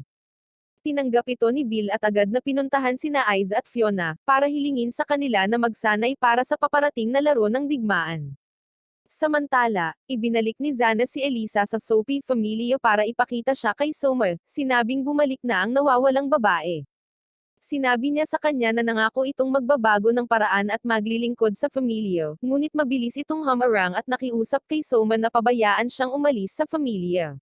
Tinanggap ito ni Bill at agad na pinuntahan sina Ize at Fiona, para hilingin sa kanila na magsanay para sa paparating na laro ng digmaan. Samantala, ibinalik ni Zana si Elisa sa Sophie Familia para ipakita siya kay Summer, sinabing bumalik na ang nawawalang babae. Sinabi niya sa kanya na nangako itong magbabago ng paraan at maglilingkod sa Familia, ngunit mabilis itong humarang at nakiusap kay Soma na pabayaan siyang umalis sa Familia.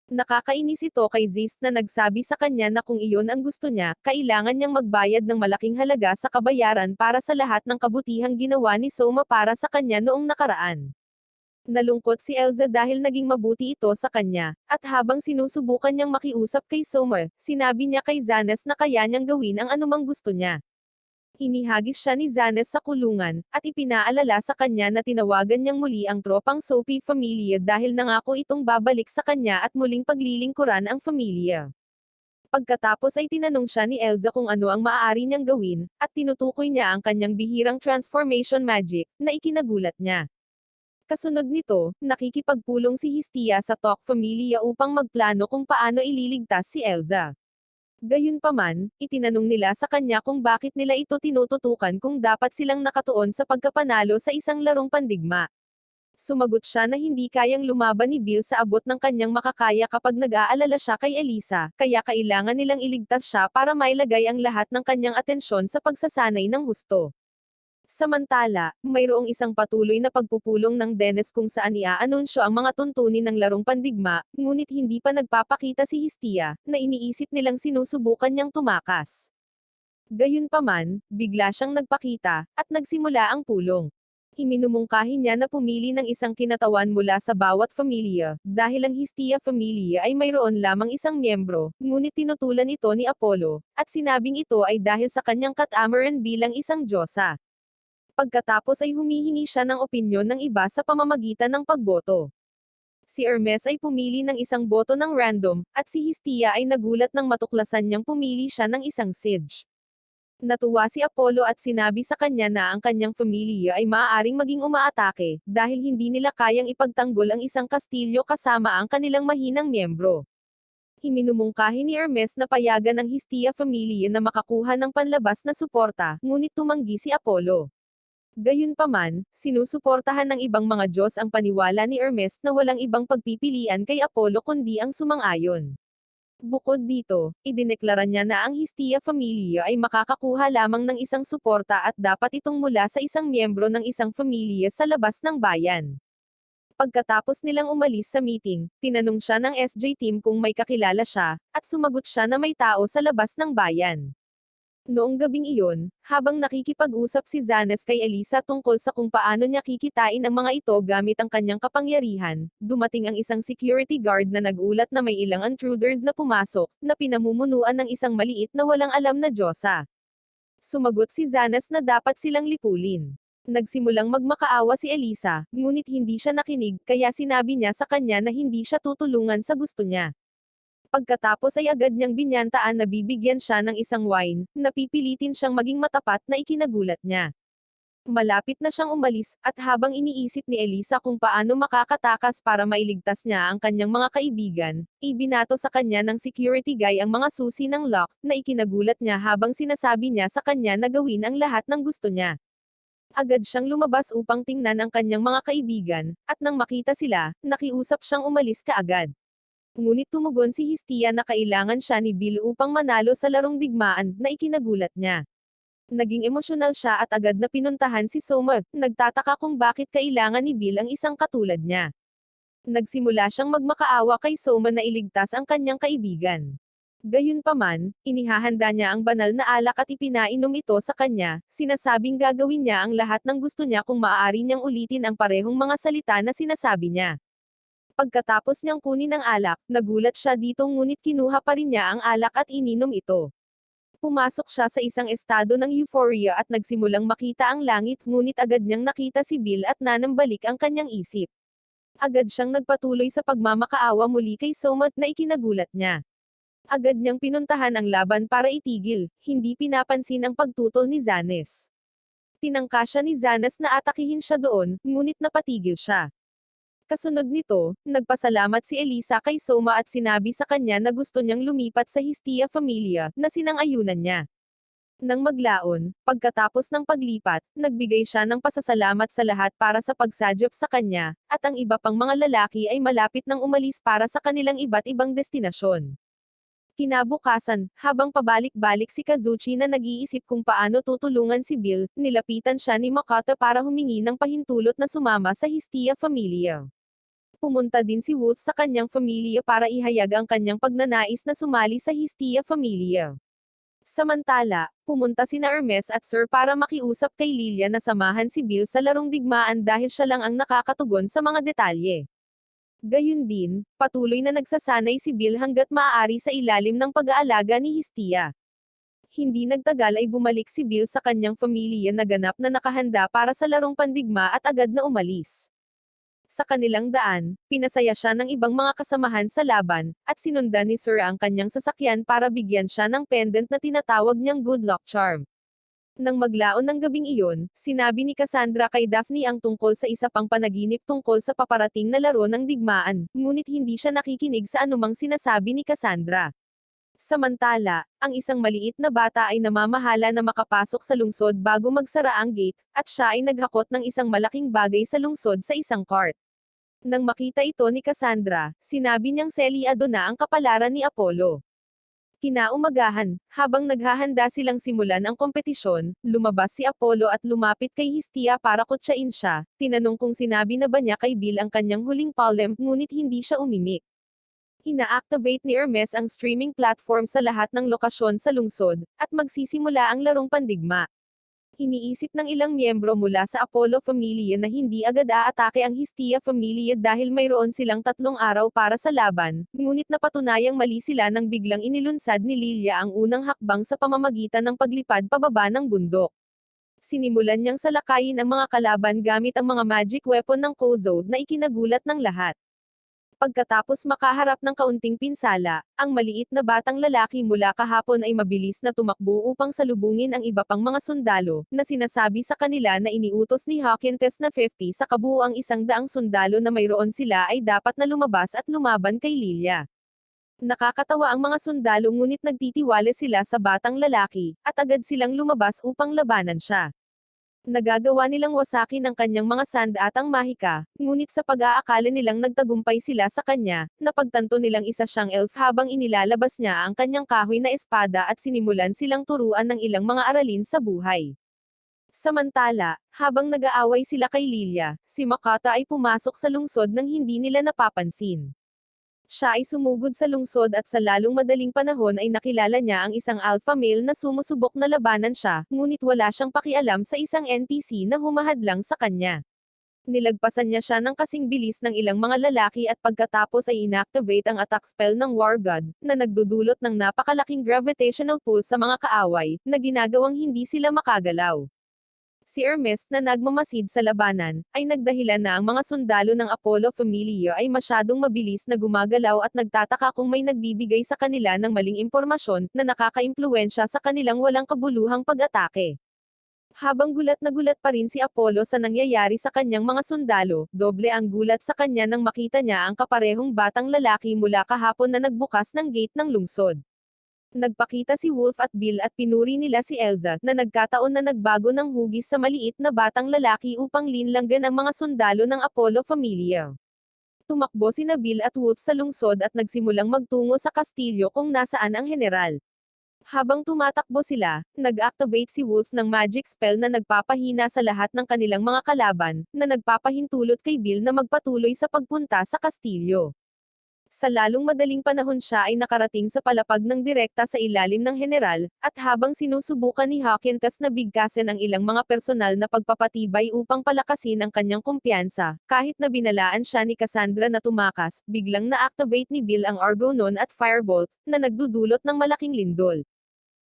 Nakakainis ito kay Zeus na nagsabi sa kanya na kung iyon ang gusto niya, kailangan niyang magbayad ng malaking halaga sa kabayaran para sa lahat ng kabutihang ginawa ni Soma para sa kanya noong nakaraan. Nalungkot si Elsa dahil naging mabuti ito sa kanya, at habang sinusubukan niyang makiusap kay Soma, sinabi niya kay Zanas na kaya niyang gawin ang anumang gusto niya. Inihagis siya ni Zanas sa kulungan, at ipinaalala sa kanya na tinawagan niyang muli ang tropang Sophie Familia dahil nangako itong babalik sa kanya at muling paglilingkuran ang Familia. Pagkatapos ay tinanong siya ni Elsa kung ano ang maaari niyang gawin, at tinutukoy niya ang kanyang bihirang transformation magic, na ikinagulat niya. Kasunod nito, nakikipagpulong si Hestia sa Talk Familia upang magplano kung paano ililigtas si Elsa. Gayunpaman, itinanong nila sa kanya kung bakit nila ito tinututukan kung dapat silang nakatuon sa pagkapanalo sa isang larong pandigma. Sumagot siya na hindi kayang lumaban ni Bill sa abot ng kanyang makakaya kapag nag-aalala siya kay Elisa, kaya kailangan nilang iligtas siya para mailagay ang lahat ng kanyang atensyon sa pagsasanay ng husto. Samantala, mayroong isang patuloy na pagpupulong ng Dennis kung saan iaanunsyo ang mga tuntunin ng larong pandigma, ngunit hindi pa nagpapakita si Hestia, na iniisip nilang sinusubukan niyang tumakas. Gayunpaman, bigla siyang nagpakita, at nagsimula ang pulong. Iminumungkahi niya na pumili ng isang kinatawan mula sa bawat pamilya, dahil ang Hestia Familia ay mayroon lamang isang miyembro, ngunit tinutulan ito ni Apollo, at sinabing ito ay dahil sa kanyang katamaran bilang isang diyosa. Pagkatapos ay humihingi siya ng opinyon ng iba sa pamamagitan ng pagboto. Si Hermes ay pumili ng isang boto ng random, at si Hestia ay nagulat nang matuklasan niyang pumili siya ng isang Sige. Natuwa si Apollo at sinabi sa kanya na ang kanyang pamilya ay maaaring maging umaatake, dahil hindi nila kayang ipagtanggol ang isang kastilyo kasama ang kanilang mahinang miyembro. Iminumungkahi ni Hermes na payagan ng Hestia Familia na makakuha ng panlabas na suporta, ngunit tumanggi si Apollo. Gayunpaman, sinusuportahan ng ibang mga Diyos ang paniwala ni Hermes na walang ibang pagpipilian kay Apollo kundi ang sumang-ayon. Bukod dito, idineklara niya na ang Hestia Familia ay makakakuha lamang ng isang suporta at dapat itong mula sa isang miyembro ng isang pamilya sa labas ng bayan. Pagkatapos nilang umalis sa meeting, tinanong siya ng SJ team kung may kakilala siya, at sumagot siya na may tao sa labas ng bayan. Noong gabing iyon, habang nakikipag-usap si Zanas kay Elisa tungkol sa kung paano niya kikitain ang mga ito gamit ang kanyang kapangyarihan, dumating ang isang security guard na nagulat na may ilang intruders na pumasok, na pinamumunuan ng isang maliit na walang alam na diyosa. Sumagot si Zanas na dapat silang lipulin. Nagsimulang magmakaawa si Elisa, ngunit hindi siya nakinig, kaya sinabi niya sa kanya na hindi siya tutulungan sa gusto niya. Pagkatapos ay agad niyang binyantaan na bibigyan siya ng isang wine, napipilitin siyang maging matapat na ikinagulat niya. Malapit na siyang umalis, at habang iniisip ni Elisa kung paano makakatakas para mailigtas niya ang kanyang mga kaibigan, ibinato sa kanya ng security guy ang mga susi ng lock, na ikinagulat niya habang sinasabi niya sa kanya na gawin ang lahat ng gusto niya. Agad siyang lumabas upang tingnan ang kanyang mga kaibigan, at nang makita sila, nakiusap siyang umalis kaagad. Ngunit tumugon si Hestia na kailangan siya ni Bill upang manalo sa larong digmaan, na ikinagulat niya. Naging emosyonal siya at agad na pinuntahan si Soma, nagtataka kung bakit kailangan ni Bill ang isang katulad niya. Nagsimula siyang magmakaawa kay Soma na iligtas ang kanyang kaibigan. Gayunpaman, inihahanda niya ang banal na alak at ipinainom ito sa kanya, sinasabing gagawin niya ang lahat ng gusto niya kung maaari niyang ulitin ang parehong mga salita na sinasabi niya. Pagkatapos niyang kunin ang alak, nagulat siya dito ngunit kinuha pa rin niya ang alak at ininom ito. Pumasok siya sa isang estado ng euphoria at nagsimulang makita ang langit ngunit agad niyang nakita si Bill at nanambalik ang kanyang isip. Agad siyang nagpatuloy sa pagmamakaawa muli kay Soma na ikinagulat niya. Agad niyang pinuntahan ang laban para itigil, hindi pinapansin ang pagtutol ni Zanes. Tinangka siya ni Zanes na atakihin siya doon, ngunit napatigil siya. Kasunod nito, nagpasalamat si Elisa kay Soma at sinabi sa kanya na gusto niyang lumipat sa Histia Familia, na sinang-ayunan niya. Nang maglaon, pagkatapos ng paglipat, nagbigay siya ng pasasalamat sa lahat para sa pagsadyop sa kanya, at ang iba pang mga lalaki ay malapit nang umalis para sa kanilang iba't ibang destinasyon. Kinabukasan, habang pabalik-balik si Kazuchi na nag-iisip kung paano tutulungan si Bill, nilapitan siya ni Makoto para humingi ng pahintulot na sumama sa Histia Familia. Pumunta din si Wolf sa kanyang pamilya para ihayag ang kanyang pagnanais na sumali sa Histia Familia. Samantala, pumunta sina Hermes at Sir para makiusap kay Lilia na samahan si Bill sa larong digmaan dahil siya lang ang nakakatugon sa mga detalye. Gayun din, patuloy na nagsasanay si Bill hanggat maaari sa ilalim ng pag-aalaga ni Histia. Hindi nagtagal ay bumalik si Bill sa kanyang pamilya na ganap na nakahanda para sa larong pandigma at agad na umalis. Sa kanilang daan, pinasaya siya ng ibang mga kasamahan sa laban, at sinundan ni Sir ang kanyang sasakyan para bigyan siya ng pendant na tinatawag niyang good luck charm. Nang maglaon ng gabing iyon, sinabi ni Cassandra kay Daphne ang tungkol sa isa pang panaginip tungkol sa paparating na laro ng digmaan, ngunit hindi siya nakikinig sa anumang sinasabi ni Cassandra. Samantala, ang isang maliit na bata ay namamahala na makapasok sa lungsod bago magsara ang gate, at siya ay naghakot ng isang malaking bagay sa lungsod sa isang cart. Nang makita ito ni Cassandra, sinabi niyang selyado na ang kapalaran ni Apollo. Kinaumagahan, habang naghahanda silang simulan ang kompetisyon, lumabas si Apollo at lumapit kay Histia para kutsain siya, tinanong kung sinabi na ba niya kay Bill ang kanyang huling palem ngunit hindi siya umimik. Ina-activate ni Hermes ang streaming platform sa lahat ng lokasyon sa lungsod, at magsisimula ang larong pandigma. Iniisip ng ilang miyembro mula sa Apollo Familia na hindi agad aatake ang Histia Familia dahil mayroon silang 3 araw para sa laban, ngunit napatunayang mali sila nang biglang inilunsad ni Lilia ang unang hakbang sa pamamagitan ng paglipad pababa ng bundok. Sinimulan niyang salakayin ang mga kalaban gamit ang mga magic weapon ng Kozo na ikinagulat ng lahat. Pagkatapos makaharap ng kaunting pinsala, ang maliit na batang lalaki mula kahapon ay mabilis na tumakbo upang salubungin ang iba pang mga sundalo, na sinasabi sa kanila na iniutos ni Hawkins na 50 sa kabuuang 100 sundalo na mayroon sila ay dapat na lumabas at lumaban kay Lilia. Nakakatawa ang mga sundalo ngunit nagtitiwala sila sa batang lalaki, at agad silang lumabas upang labanan siya. Nagagawa nilang wasakin ang kanyang mga sandatang mahika, ngunit sa pag-aakala nilang nagtagumpay sila sa kanya, napagtanto nilang isa siyang elf habang inilalabas niya ang kanyang kahoy na espada at sinimulan silang turuan ng ilang mga aralin sa buhay. Samantala, habang nag-aaway sila kay Lilia, si Makoto ay pumasok sa lungsod nang hindi nila napapansin. Siya ay sumugod sa lungsod at sa lalong madaling panahon ay nakilala niya ang isang alpha male na sumusubok na labanan siya, ngunit wala siyang pakialam sa isang NPC na humahadlang sa kanya. Nilagpasan niya siya ng kasing bilis ng ilang mga lalaki at pagkatapos ay inactivate ang attack spell ng War God, na nagdudulot ng napakalaking gravitational pull sa mga kaaway, na ginagawang hindi sila makagalaw. Si Hermes na nagmamasid sa labanan, ay nagdahilan na ang mga sundalo ng Apollo Familia ay masyadong mabilis na gumagalaw at nagtataka kung may nagbibigay sa kanila ng maling impormasyon na nakakaimpluwensya sa kanilang walang kabuluhang pag-atake. Habang gulat na gulat pa rin si Apollo sa nangyayari sa kanyang mga sundalo, doble ang gulat sa kanya nang makita niya ang kaparehong batang lalaki mula kahapon na nagbukas ng gate ng lungsod. Nagpakita si Wolf at Bill at pinuri nila si Elsa, na nagkataon na nagbago ng hugis sa maliit na batang lalaki upang linlanggan ang mga sundalo ng Apollo Familia. Tumakbo sina Bill at Wolf sa lungsod at nagsimulang magtungo sa kastilyo kung nasaan ang general. Habang tumatakbo sila, nag-activate si Wolf ng magic spell na nagpapahina sa lahat ng kanilang mga kalaban, na nagpapahintulot kay Bill na magpatuloy sa pagpunta sa kastilyo. Sa lalong madaling panahon siya ay nakarating sa palapag ng direkta sa ilalim ng general, at habang sinusubukan ni Hawkins na bigkasin ang ilang mga personal na pagpapatibay upang palakasin ang kanyang kumpiyansa, kahit na binalaan siya ni Cassandra na tumakas, biglang na-activate ni Bill ang Argonon at Firebolt, na nagdudulot ng malaking lindol.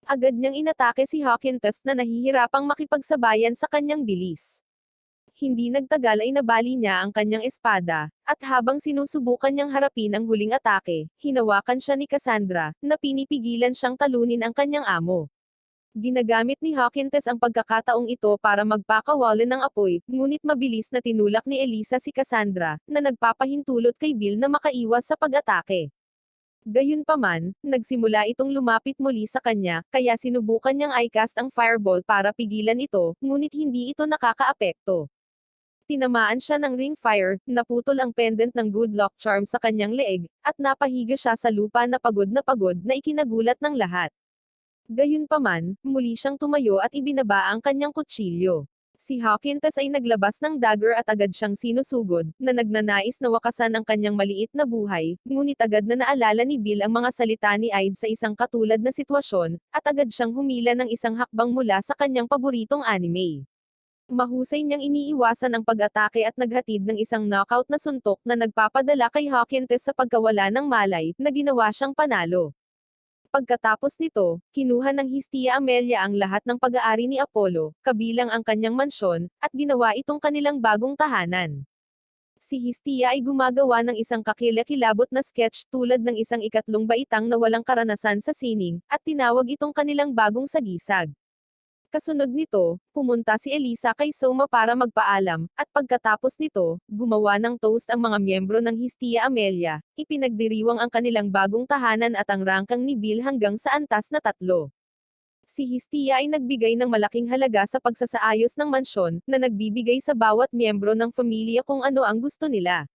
Agad niyang inatake si Hawkins na nahihirapang makipagsabayan sa kanyang bilis. Hindi nagtagal ay nabali niya ang kanyang espada, at habang sinusubukan niyang harapin ang huling atake, hinawakan siya ni Cassandra, na pinipigilan siyang talunin ang kanyang amo. Ginagamit ni Hawkins ang pagkakataong ito para magpakawalan ng apoy, ngunit mabilis na tinulak ni Elisa si Cassandra, na nagpapahintulot kay Bill na makaiwas sa pag-atake. Gayunpaman, nagsimula itong lumapit muli sa kanya, kaya sinubukan niyang i-cast ang fireball para pigilan ito, ngunit hindi ito nakakaapekto. Tinamaan siya ng ring fire, naputol ang pendant ng good luck charm sa kanyang leeg, at napahiga siya sa lupa na pagod na ikinagulat ng lahat. Gayunpaman, muli siyang tumayo at ibinaba ang kanyang kutsilyo. Si Hawkins ay naglabas ng dagger at agad siyang sinusugod, na nagnanais na wakasan ang kanyang maliit na buhay, ngunit agad na naalala ni Bill ang mga salita ni Aide sa isang katulad na sitwasyon, at agad siyang humila ng isang hakbang mula sa kanyang paboritong anime. Mahusay niyang iniiwasan ang pag-atake at naghatid ng isang knockout na suntok na nagpapadala kay Hawkins sa pagkawala ng malay, na ginawa siyang panalo. Pagkatapos nito, kinuha ng Hestia Amelia ang lahat ng pag-aari ni Apollo, kabilang ang kanyang mansyon, at ginawa itong kanilang bagong tahanan. Si Hestia ay gumagawa ng isang kakilakilabot na sketch tulad ng isang ikatlong baitang na walang karanasan sa sining, at tinawag itong kanilang bagong sagisag. Kasunod nito, pumunta si Elisa kay Soma para magpaalam, at pagkatapos nito, gumawa ng toast ang mga miyembro ng Hestia Amelia, ipinagdiriwang ang kanilang bagong tahanan at ang rangkang ni Bill hanggang sa antas na 3. Si Hestia ay nagbigay ng malaking halaga sa pagsasaayos ng mansyon, na nagbibigay sa bawat miyembro ng pamilya kung ano ang gusto nila.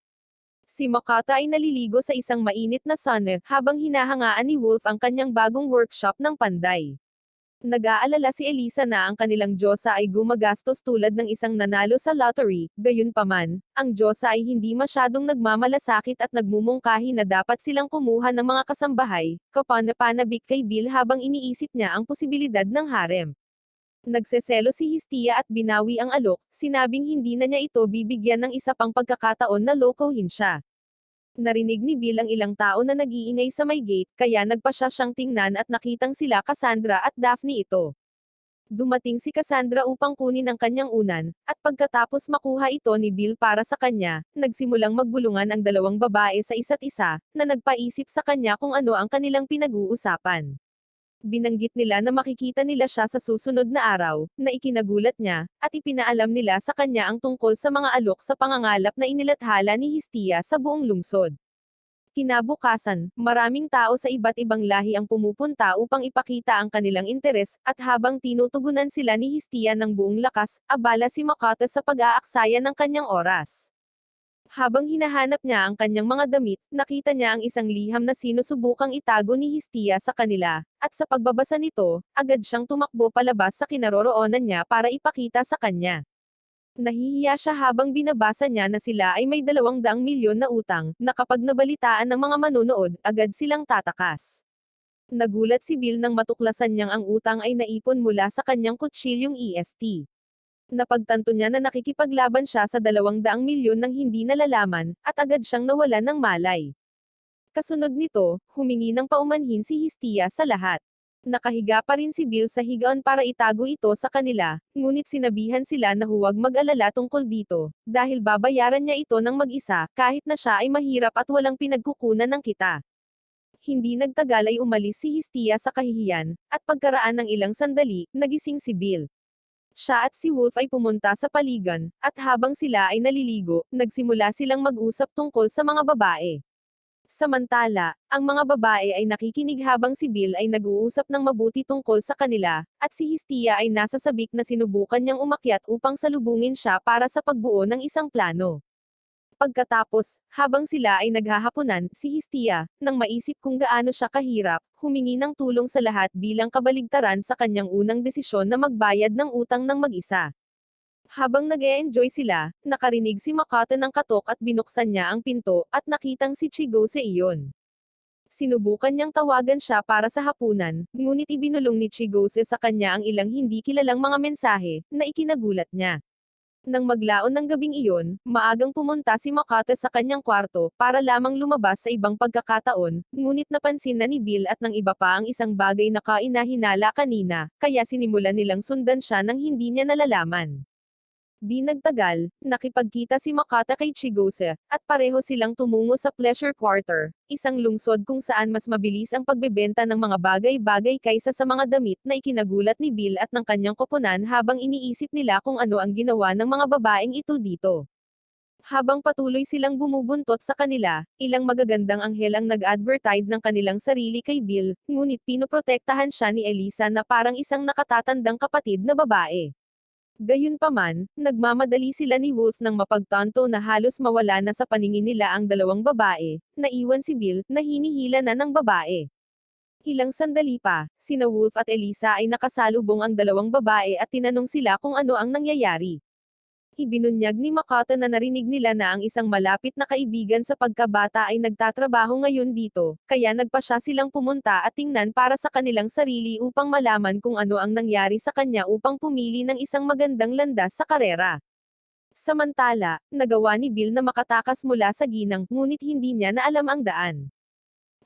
Si Makata ay naliligo sa isang mainit na sauna, habang hinahangaan ni Wolf ang kanyang bagong workshop ng panday. Nag-aalala si Elisa na ang kanilang Diyosa ay gumagastos tulad ng isang nanalo sa lottery, gayunpaman, ang Diyosa ay hindi masyadong nagmamalasakit at nagmumungkahi na dapat silang kumuha ng mga kasambahay, kapanapanabik kay Bill habang iniisip niya ang posibilidad ng harem. Nagseselo si Hestia at binawi ang alok, sinabing hindi na niya ito bibigyan ng isa pang pagkakataon na lokohin siya. Narinig ni Bill ang ilang tao na nag-iingay sa may gate, kaya nagpa siya siyang tingnan at nakitang sila Cassandra at Daphne ito. Dumating si Cassandra upang kunin ang kanyang unan, at pagkatapos makuha ito ni Bill para sa kanya, nagsimulang magbulungan ang dalawang babae sa isa't isa, na nagpaisip sa kanya kung ano ang kanilang pinag-uusapan. Binanggit nila na makikita nila siya sa susunod na araw, na ikinagulat niya, at ipinaalam nila sa kanya ang tungkol sa mga alok sa pangangalap na inilathala ni Hestia sa buong lungsod. Kinabukasan, maraming tao sa iba't ibang lahi ang pumupunta upang ipakita ang kanilang interes, at habang tinutugunan sila ni Hestia ng buong lakas, abala si Makata sa pag-aaksaya ng kanyang oras. Habang hinahanap niya ang kanyang mga damit, nakita niya ang isang liham na sinusubukang itago ni Hestia sa kanila, at sa pagbabasa nito, agad siyang tumakbo palabas sa kinaroroonan niya para ipakita sa kanya. Nahihiya siya habang binabasa niya na sila ay may 200 milyon na utang, na kapag nabalitaan ng mga manonood, agad silang tatakas. Nagulat si Bill nang matuklasan niyang ang utang ay naipon mula sa kanyang kutsilyong EST. Napagtanto niya na nakikipaglaban siya sa 200 milyon nang hindi nalalaman, at agad siyang nawalan ng malay. Kasunod nito, humingi ng paumanhin si Hestia sa lahat. Nakahiga pa rin si Bill sa higaan para itago ito sa kanila, ngunit sinabihan sila na huwag mag-alala tungkol dito, dahil babayaran niya ito ng mag-isa, kahit na siya ay mahirap at walang pinagkukunan ng kita. Hindi nagtagal ay umalis si Hestia sa kahihiyan, at pagkaraan ng ilang sandali, nagising si Bill. Siya at si Wolf ay pumunta sa paligan, at habang sila ay naliligo, nagsimula silang mag-usap tungkol sa mga babae. Samantala, ang mga babae ay nakikinig habang si Bill ay nag-uusap ng mabuti tungkol sa kanila, at si Hestia ay nasa sabik na sinubukan niyang umakyat upang salubungin siya para sa pagbuo ng isang plano. Pagkatapos, habang sila ay naghahapunan, si Hestia, nang maisip kung gaano siya kahirap, humingi ng tulong sa lahat bilang kabaligtaran sa kanyang unang desisyon na magbayad ng utang ng mag-isa. Habang nag-e-enjoy sila, nakarinig si Makoto ng katok at binuksan niya ang pinto, at nakitang si Chigose iyon. Sinubukan niyang tawagan siya para sa hapunan, ngunit ibinulong ni Chigose sa kanya ang ilang hindi kilalang mga mensahe, na ikinagulat niya. Nang maglaon ng gabing iyon, maagang pumunta si Makoto sa kanyang kwarto, para lamang lumabas sa ibang pagkakataon, ngunit napansin na ni Bill at ng iba pa ang isang bagay na kainahinala kanina, kaya sinimulan nilang sundan siya nang hindi niya nalalaman. Di nagtagal, nakipagkita si Makoto kay Chigose, at pareho silang tumungo sa Pleasure Quarter, isang lungsod kung saan mas mabilis ang pagbebenta ng mga bagay-bagay kaysa sa mga damit na ikinagulat ni Bill at ng kanyang koponan habang iniisip nila kung ano ang ginawa ng mga babaeng ito dito. Habang patuloy silang bumubuntot sa kanila, ilang magagandang anghel ang nag-advertise ng kanilang sarili kay Bill, ngunit pinoprotektahan siya ni Elisa na parang isang nakatatandang kapatid na babae. Gayunpaman, nagmamadali sila ni Wolf nang mapagtanto na halos mawala na sa paningin nila ang dalawang babae, naiwan si Bill, na hinihila na ng babae. Ilang sandali pa, sina Wolf at Elisa ay nakasalubong ang dalawang babae at tinanong sila kung ano ang nangyayari. Ibinunyag ni Makoto na narinig nila na ang isang malapit na kaibigan sa pagkabata ay nagtatrabaho ngayon dito, kaya nagpa siya silang pumunta at tingnan para sa kanilang sarili upang malaman kung ano ang nangyari sa kanya upang pumili ng isang magandang landas sa karera. Samantala, nagawa ni Bill na makatakas mula sa ginang, ngunit hindi niya na alam ang daan.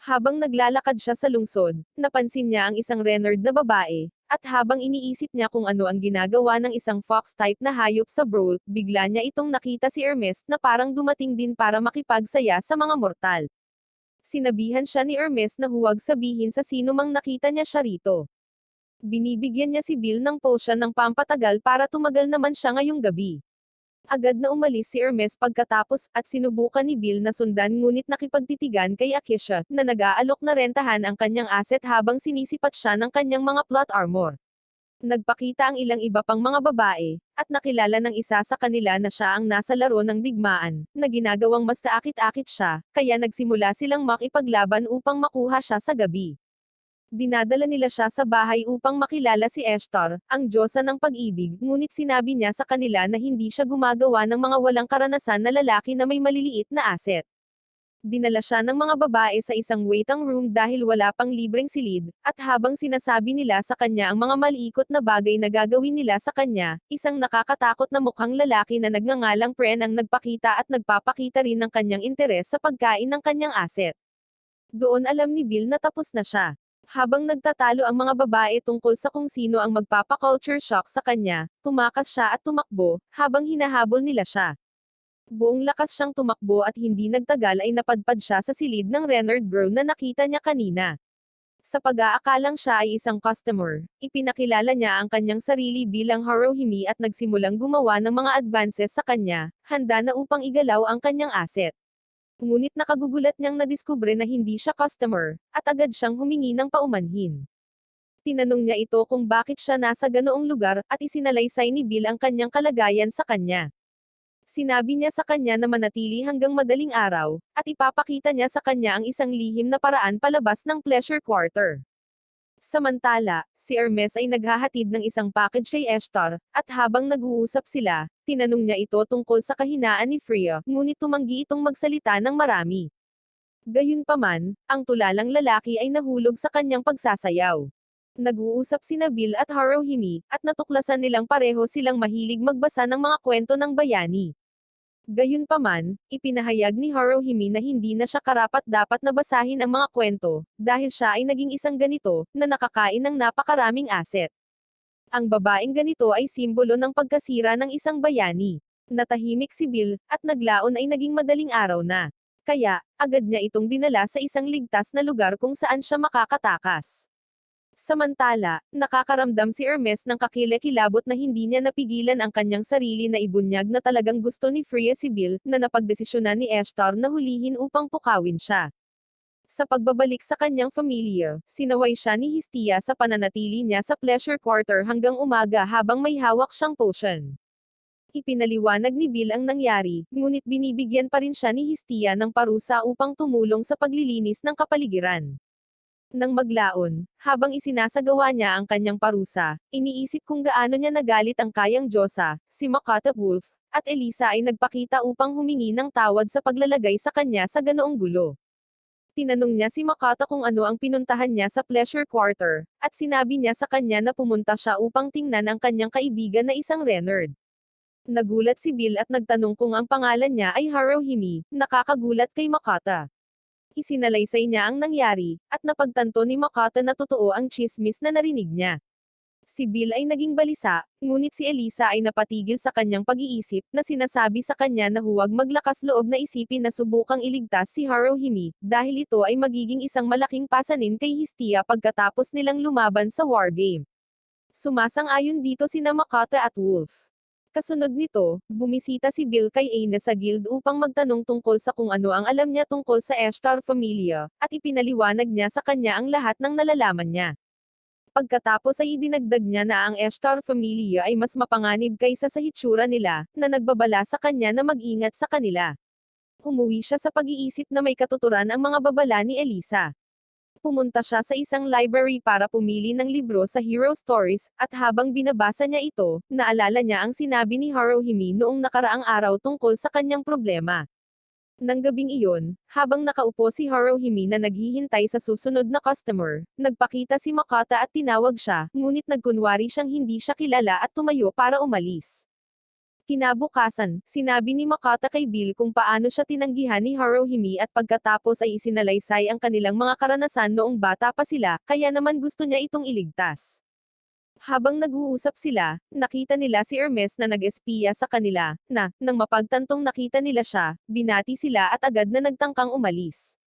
Habang naglalakad siya sa lungsod, napansin niya ang isang Renard na babae, at habang iniisip niya kung ano ang ginagawa ng isang fox-type na hayop sa brawl, bigla niya itong nakita si Hermes na parang dumating din para makipagsaya sa mga mortal. Sinabihan siya ni Hermes na huwag sabihin sa sino mang nakita niya siya rito. Binibigyan niya si Bill ng potion ng pampatagal para tumagal naman siya ngayong gabi. Agad na umalis si Hermes pagkatapos, at sinubukan ni Bill na sundan ngunit nakipagtitigan kay Akisha, na nag-aalok na rentahan ang kanyang asset habang sinisipat siya ng kanyang mga plot armor. Nagpakita ang ilang iba pang mga babae, at nakilala ng isa sa kanila na siya ang nasa laro ng digmaan, na ginagawang mas kaakit-akit siya, kaya nagsimula silang makipaglaban upang makuha siya sa gabi. Dinadala nila siya sa bahay upang makilala si Eshtar, ang diyosa ng pag-ibig, ngunit sinabi niya sa kanila na hindi siya gumagawa ng mga walang karanasan na lalaki na may maliliit na asset. Dinala siya ng mga babae sa isang waiting room dahil wala pang libreng silid, at habang sinasabi nila sa kanya ang mga maliikot na bagay na gagawin nila sa kanya, isang nakakatakot na mukhang lalaki na nagngangalang Pren ang nagpakita at nagpapakita rin ng kanyang interes sa pagkain ng kanyang asset. Doon alam ni Bill na tapos na siya. Habang nagtatalo ang mga babae tungkol sa kung sino ang magpapa-culture shock sa kanya, tumakas siya at tumakbo, habang hinahabol nila siya. Buong lakas siyang tumakbo at hindi nagtagal ay napadpad siya sa silid ng Renard girl na nakita niya kanina. Sa pag-aakalang siya ay isang customer, ipinakilala niya ang kanyang sarili bilang Haruhime at nagsimulang gumawa ng mga advances sa kanya, handa na upang igalaw ang kanyang asset. Ngunit nakagugulat niyang nadiskubre na hindi siya customer, at agad siyang humingi ng paumanhin. Tinanong niya ito kung bakit siya nasa ganoong lugar, at isinalaysay ni Bill ang kanyang kalagayan sa kanya. Sinabi niya sa kanya na manatili hanggang madaling araw, at ipapakita niya sa kanya ang isang lihim na paraan palabas ng Pleasure Quarter. Samantala, si Hermes ay naghahatid ng isang package kay Eshtar, at habang nag-uusap sila, tinanong niya ito tungkol sa kahinaan ni Freya, ngunit tumanggi itong magsalita ng marami. Gayunpaman, ang tulalang lalaki ay nahulog sa kanyang pagsasayaw. Nag-uusap sina Bill at Haruhime, at natuklasan nilang pareho silang mahilig magbasa ng mga kwento ng bayani. Gayunpaman, ipinahayag ni Haruhime na hindi na siya karapat-dapat na basahin ang mga kwento, dahil siya ay naging isang ganito, na nakakain ng napakaraming asset. Ang babaeng ganito ay simbolo ng pagkasira ng isang bayani. Natahimik si Bill, at naglaon ay naging madaling araw na. Kaya, agad niya itong dinala sa isang ligtas na lugar kung saan siya makakatakas. Samantala, nakakaramdam si Hermes ng kakilakilabot na hindi niya napigilan ang kanyang sarili na ibunyag na talagang gusto ni Freya si Bill, na napagdesisyonan ni Eshtar na hulihin upang pukawin siya. Sa pagbabalik sa kanyang pamilya, sinaway siya ni Hestia sa pananatili niya sa Pleasure Quarter hanggang umaga habang may hawak siyang potion. Ipinaliwanag ni Bill ang nangyari, ngunit binibigyan pa rin siya ni Hestia ng parusa upang tumulong sa paglilinis ng kapaligiran. Nang maglaon, habang isinasagawa niya ang kanyang parusa, iniisip kung gaano niya nagalit ang kayang Diyosa, si Makata Wolf, at Elisa ay nagpakita upang humingi ng tawad sa paglalagay sa kanya sa ganoong gulo. Tinanong niya si Makata kung ano ang pinuntahan niya sa pleasure quarter, at sinabi niya sa kanya na pumunta siya upang tingnan ang kanyang kaibigan na isang Renard. Nagulat si Bill at nagtanong kung ang pangalan niya ay Haruhime, nakakagulat kay Makata. Isinalaysay niya ang nangyari, at napagtanto ni Makata na totoo ang tsismis na narinig niya. Si Bill ay naging balisa, ngunit si Elisa ay napatigil sa kanyang pag-iisip, na sinasabi sa kanya na huwag maglakas loob na isipin na subukang iligtas si Haruhime, dahil ito ay magiging isang malaking pasanin kay Histia pagkatapos nilang lumaban sa war game. Sumasang-ayon dito sina Makata at Wolf. Kasunod nito, bumisita si Bill kay Aina sa guild upang magtanong tungkol sa kung ano ang alam niya tungkol sa Eshtar Familia, at ipinaliwanag niya sa kanya ang lahat ng nalalaman niya. Pagkatapos ay idinagdag niya na ang Eshtar Familia ay mas mapanganib kaysa sa hitsura nila, na nagbabala sa kanya na mag-ingat sa kanila. Umuwi siya sa pag-iisip na may katuturan ang mga babala ni Elisa. Pumunta siya sa isang library para pumili ng libro sa Hero Stories, at habang binabasa niya ito, naalala niya ang sinabi ni Haruhime noong nakaraang araw tungkol sa kanyang problema. Nang gabing iyon, habang nakaupo si Haruhime na naghihintay sa susunod na customer, nagpakita si Makata at tinawag siya, ngunit nagkunwari siyang hindi siya kilala at tumayo para umalis. Kinabukasan, sinabi ni Makata kay Bill kung paano siya tinanggihan ni Haruhime at pagkatapos ay isinalaysay ang kanilang mga karanasan noong bata pa sila, kaya naman gusto niya itong iligtas. Habang nag-uusap sila, nakita nila si Hermes na nag-espiya sa kanila, nang mapagtantong nakita nila siya, binati sila at agad na nagtangkang umalis.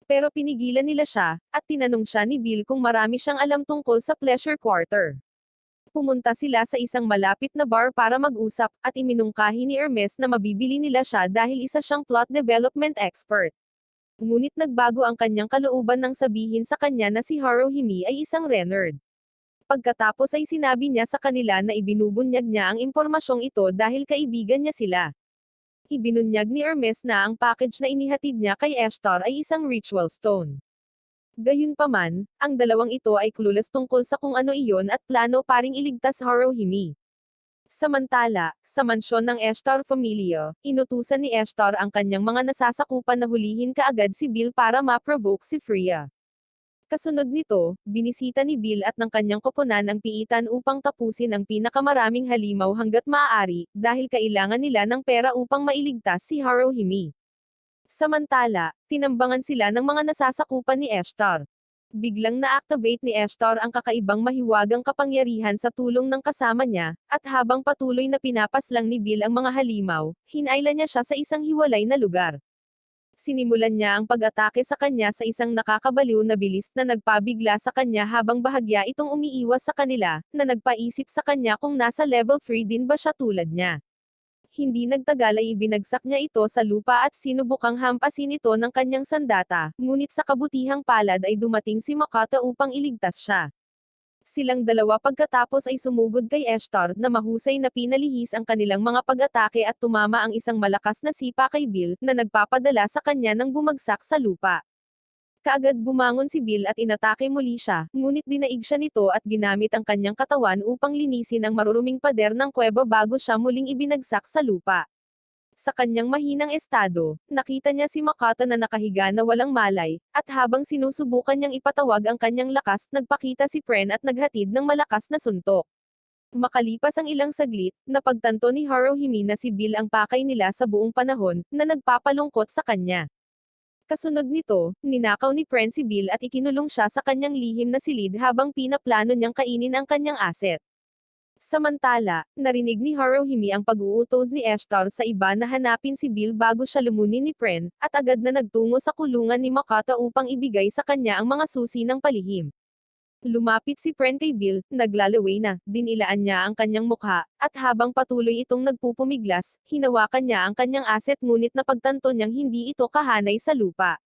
Pero pinigilan nila siya, at tinanong siya ni Bill kung marami siyang alam tungkol sa pleasure quarter. Pumunta sila sa isang malapit na bar para mag-usap, at iminungkahi ni Hermes na mabibili nila siya dahil isa siyang plot development expert. Ngunit nagbago ang kanyang kalooban nang sabihin sa kanya na si Haruhime ay isang Renard. Pagkatapos ay sinabi niya sa kanila na ibinubunyag niya ang impormasyong ito dahil kaibigan niya sila. Ibinunyag ni Hermes na ang package na inihatid niya kay Eshtar ay isang ritual stone. Gayunpaman, ang dalawang ito ay clueless tungkol sa kung ano iyon at plano paring iligtas Haruhime. Samantala, sa mansyon ng Eshtar Familia, inutusan ni Eshtar ang kanyang mga nasasakupan na hulihin kaagad si Bill para ma-provoke si Freya. Kasunod nito, binisita ni Bill at ng kanyang koponan ang piitan upang tapusin ang pinakamaraming halimaw hanggat maaari, dahil kailangan nila ng pera upang mailigtas si Haruhime. Samantala, tinambangan sila ng mga nasasakupan ni Eshtar. Biglang na-activate ni Eshtar ang kakaibang mahiwagang kapangyarihan sa tulong ng kasama niya, at habang patuloy na pinapaslang ni Bill ang mga halimaw, hinayla niya siya sa isang hiwalay na lugar. Sinimulan niya ang pag-atake sa kanya sa isang nakakabaliw na bilis na nagpabigla sa kanya habang bahagya itong umiiwas sa kanila, na nagpaisip sa kanya kung nasa level 3 din ba siya tulad niya. Hindi nagtagal ay ibinagsak niya ito sa lupa at sinubukang hampasin ito ng kanyang sandata, ngunit sa kabutihang palad ay dumating si Makata upang iligtas siya. Silang dalawa pagkatapos ay sumugod kay Eshtar na mahusay na pinalihis ang kanilang mga pag-atake at tumama ang isang malakas na sipa kay Bill na nagpapadala sa kanya ng bumagsak sa lupa. Kaagad bumangon si Bill at inatake muli siya, ngunit dinaig siya nito at ginamit ang kanyang katawan upang linisin ang maruruming pader ng kuweba bago siya muling ibinagsak sa lupa. Sa kanyang mahinang estado, nakita niya si Makata na nakahiga na walang malay, at habang sinusubukan niyang ipatawag ang kanyang lakas, nagpakita si Pren at naghatid ng malakas na suntok. Makalipas ang ilang saglit, napagtanto ni Haruhime na si Bill ang pakay nila sa buong panahon, na nagpapalungkot sa kanya. Kasunod nito, ninakaw ni Pren si Bill at ikinulong siya sa kanyang lihim na silid habang pinaplano niyang kainin ang kanyang asset. Samantala, narinig ni Haruhime ang pag-uutos ni Eshtar sa iba na hanapin si Bill bago siya lumunin ni Pren, at agad na nagtungo sa kulungan ni Makata upang ibigay sa kanya ang mga susi ng palihim. Lumapit si Pren kay Bill, naglalaway na, dinilaan niya ang kanyang mukha, at habang patuloy itong nagpupumiglas, hinawakan niya ang kanyang asset ngunit napagtanto niyang hindi ito kahanay sa lupa.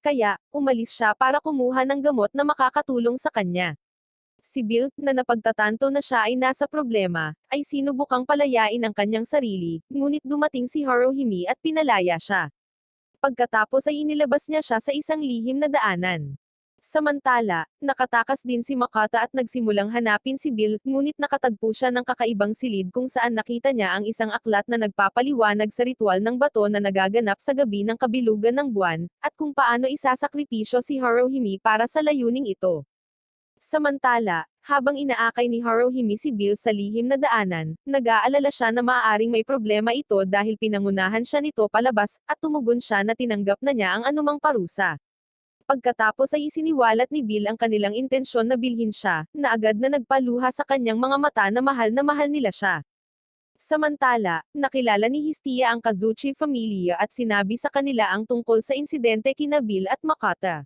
Kaya, umalis siya para kumuha ng gamot na makakatulong sa kanya. Si Bill, na napagtatanto na siya ay nasa problema, ay sinubukang palayain ang kanyang sarili, ngunit dumating si Haruhime at pinalaya siya. Pagkatapos ay inilabas niya siya sa isang lihim na daanan. Samantala, nakatakas din si Makata at nagsimulang hanapin si Bill, ngunit nakatagpo siya ng kakaibang silid kung saan nakita niya ang isang aklat na nagpapaliwanag sa ritual ng bato na nagaganap sa gabi ng kabilugan ng buwan, at kung paano isasakripisyo si Haruhime para sa layuning ito. Samantala, habang inaakay ni Haruhime si Bill sa lihim na daanan, nag-aalala siya na maaaring may problema ito dahil pinangunahan siya nito palabas, at tumugon siya na tinanggap na niya ang anumang parusa. Pagkatapos ay isiniwalat ni Bill ang kanilang intensyon na bilhin siya, na agad na nagpaluha sa kanyang mga mata na mahal nila siya. Samantala, nakilala ni Histia ang Kazuchi Familia at sinabi sa kanila ang tungkol sa insidente kina Bill at Makata.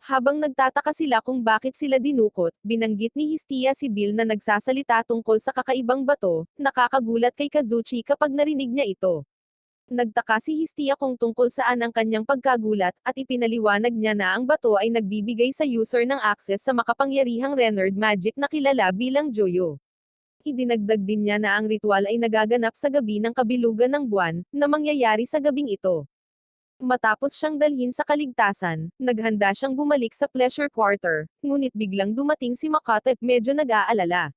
Habang nagtataka sila kung bakit sila dinukot, binanggit ni Histia si Bill na nagsasalita tungkol sa kakaibang bato, nakakagulat kay Kazuchi kapag narinig niya ito. Nagtaka si Histia kung tungkol saan ang kanyang pagkagulat, at ipinaliwanag niya na ang bato ay nagbibigay sa user ng access sa makapangyarihang Renard magic na kilala bilang Joyo. Idinagdag din niya na ang ritual ay nagaganap sa gabi ng kabilugan ng buwan, na mangyayari sa gabing ito. Matapos siyang dalhin sa kaligtasan, naghanda siyang bumalik sa Pleasure Quarter, ngunit biglang dumating si Makata, medyo nag-aalala.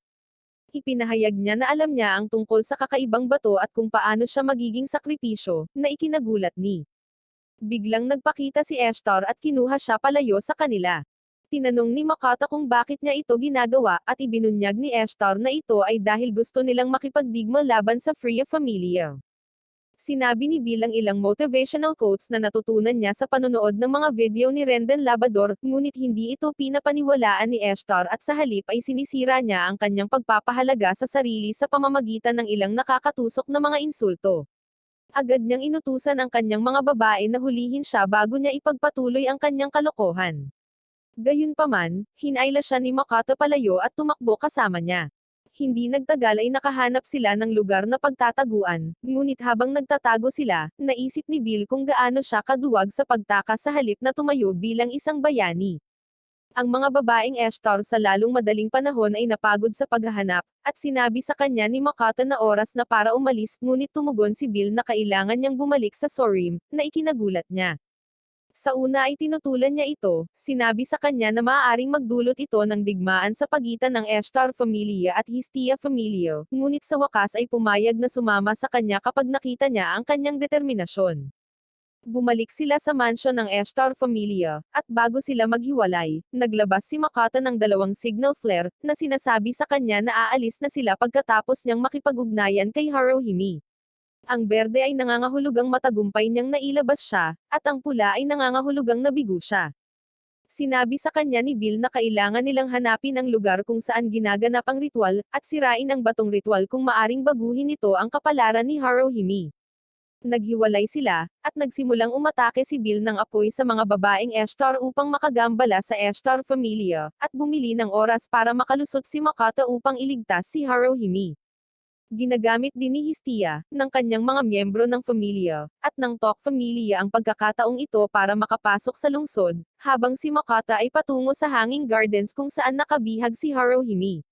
Ipinahayag niya na alam niya ang tungkol sa kakaibang bato at kung paano siya magiging sakripisyo, na ikinagulat ni. Biglang nagpakita si Eshtar at kinuha siya palayo sa kanila. Tinanong ni Makata kung bakit niya ito ginagawa, at ibinunyag ni Eshtar na ito ay dahil gusto nilang makipagdigma laban sa Freya Familia. Sinabi ni Bill ang ilang motivational quotes na natutunan niya sa panonood ng mga video ni Rendon Labrador, ngunit hindi ito pinapaniwalaan ni Eshtar at sa halip ay sinisira niya ang kanyang pagpapahalaga sa sarili sa pamamagitan ng ilang nakakatusok na mga insulto. Agad niyang inutusan ang kanyang mga babae na hulihin siya bago niya ipagpatuloy ang kanyang kalokohan. Gayunpaman, hinayla siya ni Makata palayo at tumakbo kasama niya. Hindi nagtagal ay nakahanap sila ng lugar na pagtataguan, ngunit habang nagtatago sila, naisip ni Bill kung gaano siya kaduwag sa pagtakas sa halip na tumayo bilang isang bayani. Ang mga babaeng Eshtar sa lalong madaling panahon ay napagod sa paghahanap, at sinabi sa kanya ni Makata na oras na para umalis, ngunit tumugon si Bill na kailangan niyang bumalik sa Sorim, na ikinagulat niya. Sa una ay tinutulan niya ito, sinabi sa kanya na maaaring magdulot ito ng digmaan sa pagitan ng Eshtar Familia at Histia Familia, ngunit sa wakas ay pumayag na sumama sa kanya kapag nakita niya ang kanyang determinasyon. Bumalik sila sa mansyon ng Eshtar Familia, at bago sila maghiwalay, naglabas si Makata ng 2 signal flare, na sinasabi sa kanya na aalis na sila pagkatapos niyang makipag-ugnayan kay Haruhime. Ang berde ay nangangahulugang matagumpay niyang nailabas siya, at ang pula ay nangangahulugang nabigo siya. Sinabi sa kanya ni Bill na kailangan nilang hanapin ang lugar kung saan ginaganap ang ritual, at sirain ang batong ritual kung maaring baguhin nito ang kapalaran ni Haruhime. Naghiwalay sila, at nagsimulang umatake si Bill ng apoy sa mga babaeng Eshtar upang makagambala sa Eshtar Familia, at bumili ng oras para makalusot si Makata upang iligtas si Haruhime. Ginagamit din ni Histia, ng kanyang mga miyembro ng pamilya, at ng Tok Familia ang pagkakataong ito para makapasok sa lungsod, habang si Makata ay patungo sa Hanging Gardens kung saan nakabihag si Haruhime.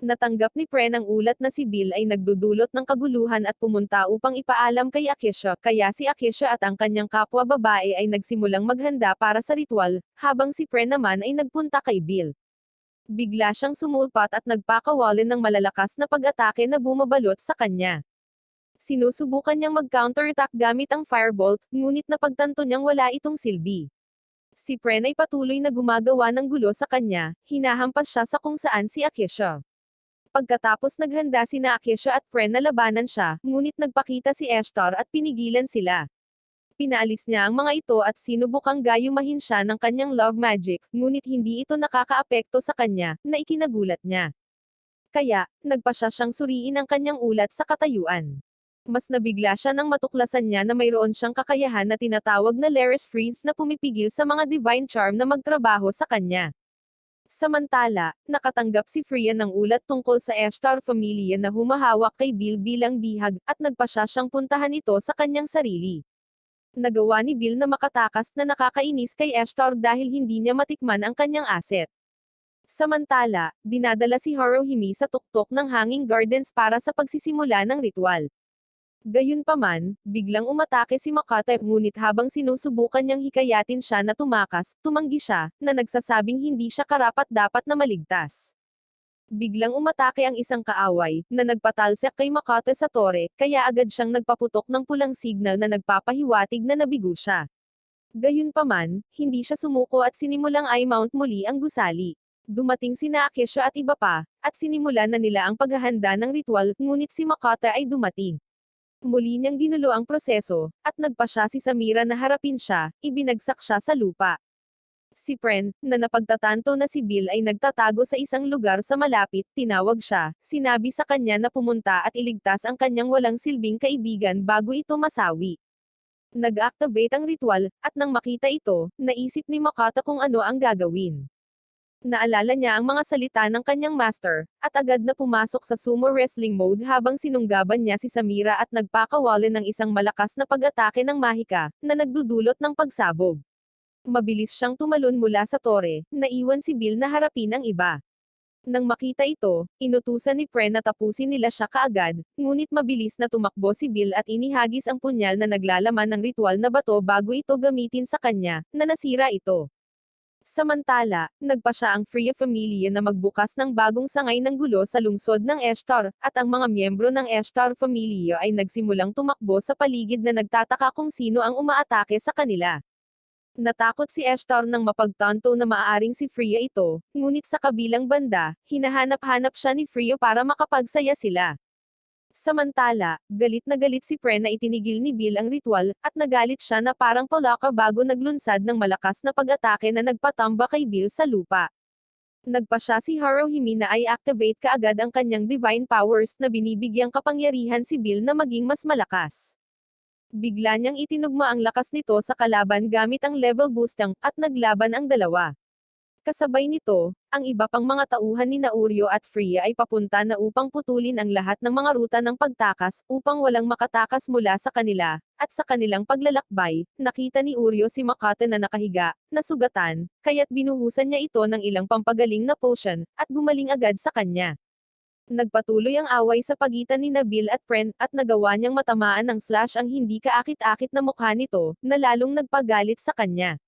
Natanggap ni Pren ang ulat na si Bill ay nagdudulot ng kaguluhan at pumunta upang ipaalam kay Akisha, kaya si Akisha at ang kanyang kapwa babae ay nagsimulang maghanda para sa ritual, habang si Pren naman ay nagpunta kay Bill. Bigla siyang sumulpat at nagpakawalan ng malalakas na pag-atake na bumabalot sa kanya. Sinusubukan niyang mag-counterattack gamit ang firebolt, ngunit napagtanto niyang wala itong silbi. Si Pren ay patuloy na gumagawa ng gulo sa kanya, hinahampas siya sa kung saan si Akisha. Pagkatapos naghanda sina Akisha at Pren na labanan siya, ngunit nagpakita si Eshtar at pinigilan sila. Pinaalis niya ang mga ito at sinubukang gayumahin siya ng kanyang love magic, ngunit hindi ito nakakaapekto sa kanya, na ikinagulat niya. Kaya, nagpa siyang suriin ang kanyang ulat sa katayuan. Mas nabigla siya nang matuklasan niya na mayroon siyang kakayahan na tinatawag na Laris Freeze na pumipigil sa mga divine charm na magtrabaho sa kanya. Samantala, nakatanggap si Freya ng ulat tungkol sa Eshtar Familia na humahawak kay Bill bilang bihag, at nagpa siyang puntahan ito sa kanyang sarili. Nagawa ni Bill na makatakas na nakakainis kay Eshtar dahil hindi niya matikman ang kanyang asset. Samantala, dinadala si Haruhime sa tuktok ng Hanging Gardens para sa pagsisimula ng ritual. Gayunpaman, biglang umatake si Makata ngunit habang sinusubukan niyang hikayatin siya na tumakas, tumanggi siya, na nagsasabing hindi siya karapat-dapat na maligtas. Biglang umatake ang isang kaaway, na nagpatalsik kay Makata sa tore, kaya agad siyang nagpaputok ng pulang signal na nagpapahiwatig na nabigo siya. Gayunpaman, hindi siya sumuko at sinimulang i-mount muli ang gusali. Dumating sina Akesha at iba pa, at sinimulan na nila ang paghahanda ng ritual, ngunit si Makata ay dumating. Muli niyang ginulo ang proseso, at nagpa siya si Samira na harapin siya, ibinagsak siya sa lupa. Si Pren, na napagtatanto na si Bill ay nagtatago sa isang lugar sa malapit, tinawag siya, sinabi sa kanya na pumunta at iligtas ang kanyang walang silbing kaibigan bago ito masawi. Nag-activate ang ritual, at nang makita ito, naisip ni Makata kung ano ang gagawin. Naalala niya ang mga salita ng kanyang master, at agad na pumasok sa sumo wrestling mode habang sinunggaban niya si Samira at nagpakawalan ng isang malakas na pag-atake ng mahika, na nagdudulot ng pagsabog. Mabilis siyang tumalon mula sa tore, naiwan si Bill na harapin ang iba. Nang makita ito, inutusan ni Pren na tapusin nila siya kaagad, ngunit mabilis na tumakbo si Bill at inihagis ang punyal na naglalaman ng ritual na bato bago ito gamitin sa kanya, na nasira ito. Samantala, nagpa siya ang Freya Familia na magbukas ng bagong sangay ng gulo sa lungsod ng Eshtar, at ang mga miyembro ng Eshtar Familia ay nagsimulang tumakbo sa paligid na nagtataka kung sino ang umaatake sa kanila. Natakot si Eshtar nang mapagtanto na maaaring si Freya ito, ngunit sa kabilang banda, hinahanap-hanap siya ni Freya para makapagsaya sila. Samantala, galit na galit si Pren na itinigil ni Bill ang ritual, at nagalit siya na parang palaka bago naglunsad ng malakas na pag-atake na nagpatamba kay Bill sa lupa. Nagpa siya si Haruhime na i-activate kaagad ang kanyang divine powers na binibigyang kapangyarihan si Bill na maging mas malakas. Bigla niyang itinugma ang lakas nito sa kalaban gamit ang level boosting, at naglaban ang dalawa. Kasabay nito, ang iba pang mga tauhan ni Nauryo at Freya ay papunta na upang putulin ang lahat ng mga ruta ng pagtakas, upang walang makatakas mula sa kanila, at sa kanilang paglalakbay, nakita ni Uryo si Makata na nakahiga, na sugatan, kaya't binuhusan niya ito ng ilang pampagaling na potion, at gumaling agad sa kanya. Nagpatuloy ang away sa pagitan ni Nabil at Pren, at nagawa niyang matamaan ng slash ang hindi kaakit-akit na mukha nito, na lalong nagpagalit sa kanya.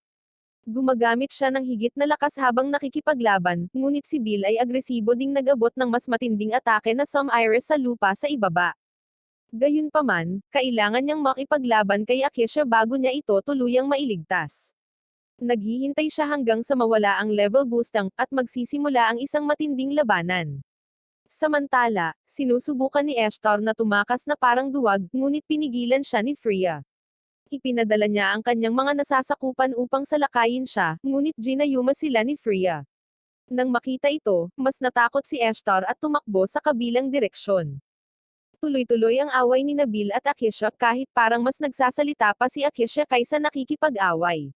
Gumagamit siya ng higit na lakas habang nakikipaglaban, ngunit si Bill ay agresibo ding nag-abot ng mas matinding atake na Som Iris sa lupa sa ibaba. Gayunpaman, kailangan niyang makipaglaban kay Akesha bago niya ito tuluyang mailigtas. Naghihintay siya hanggang sa mawala ang level boosting, at magsisimula ang isang matinding labanan. Samantala, sinusubukan ni Eshtar na tumakas na parang duwag, ngunit pinigilan siya ni Freya. Ipinadala niya ang kanyang mga nasasakupan upang salakayin siya, ngunit ginayuma sila ni Freya. Nang makita ito, mas natakot si Eshtar at tumakbo sa kabilang direksyon. Tuloy-tuloy ang away ni Nabil at Akesha kahit parang mas nagsasalita pa si Akesha kaysa nakikipag-away.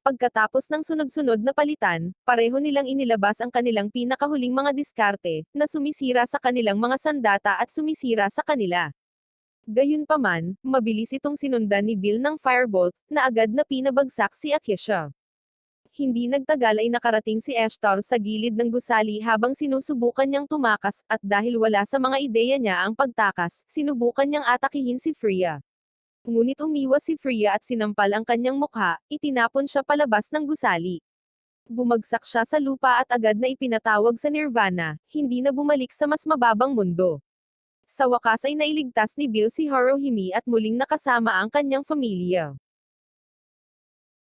Pagkatapos ng sunod-sunod na palitan, pareho nilang inilabas ang kanilang pinakahuling mga diskarte, na sumisira sa kanilang mga sandata at sumisira sa kanila. Gayunpaman, mabilis itong sinundan ni Bill ng firebolt, na agad na pinabagsak si Akesha. Hindi nagtagal ay nakarating si Eshtar sa gilid ng gusali habang sinusubukan niyang tumakas, at dahil wala sa mga ideya niya ang pagtakas, sinubukan niyang atakihin si Freya. Ngunit umiwas si Freya at sinampal ang kanyang mukha, itinapon siya palabas ng gusali. Bumagsak siya sa lupa at agad na ipinatawag sa Nirvana, hindi na bumalik sa mas mababang mundo. Sa wakas ay nailigtas ni Bill si Haruhime at muling nakasama ang kanyang pamilya.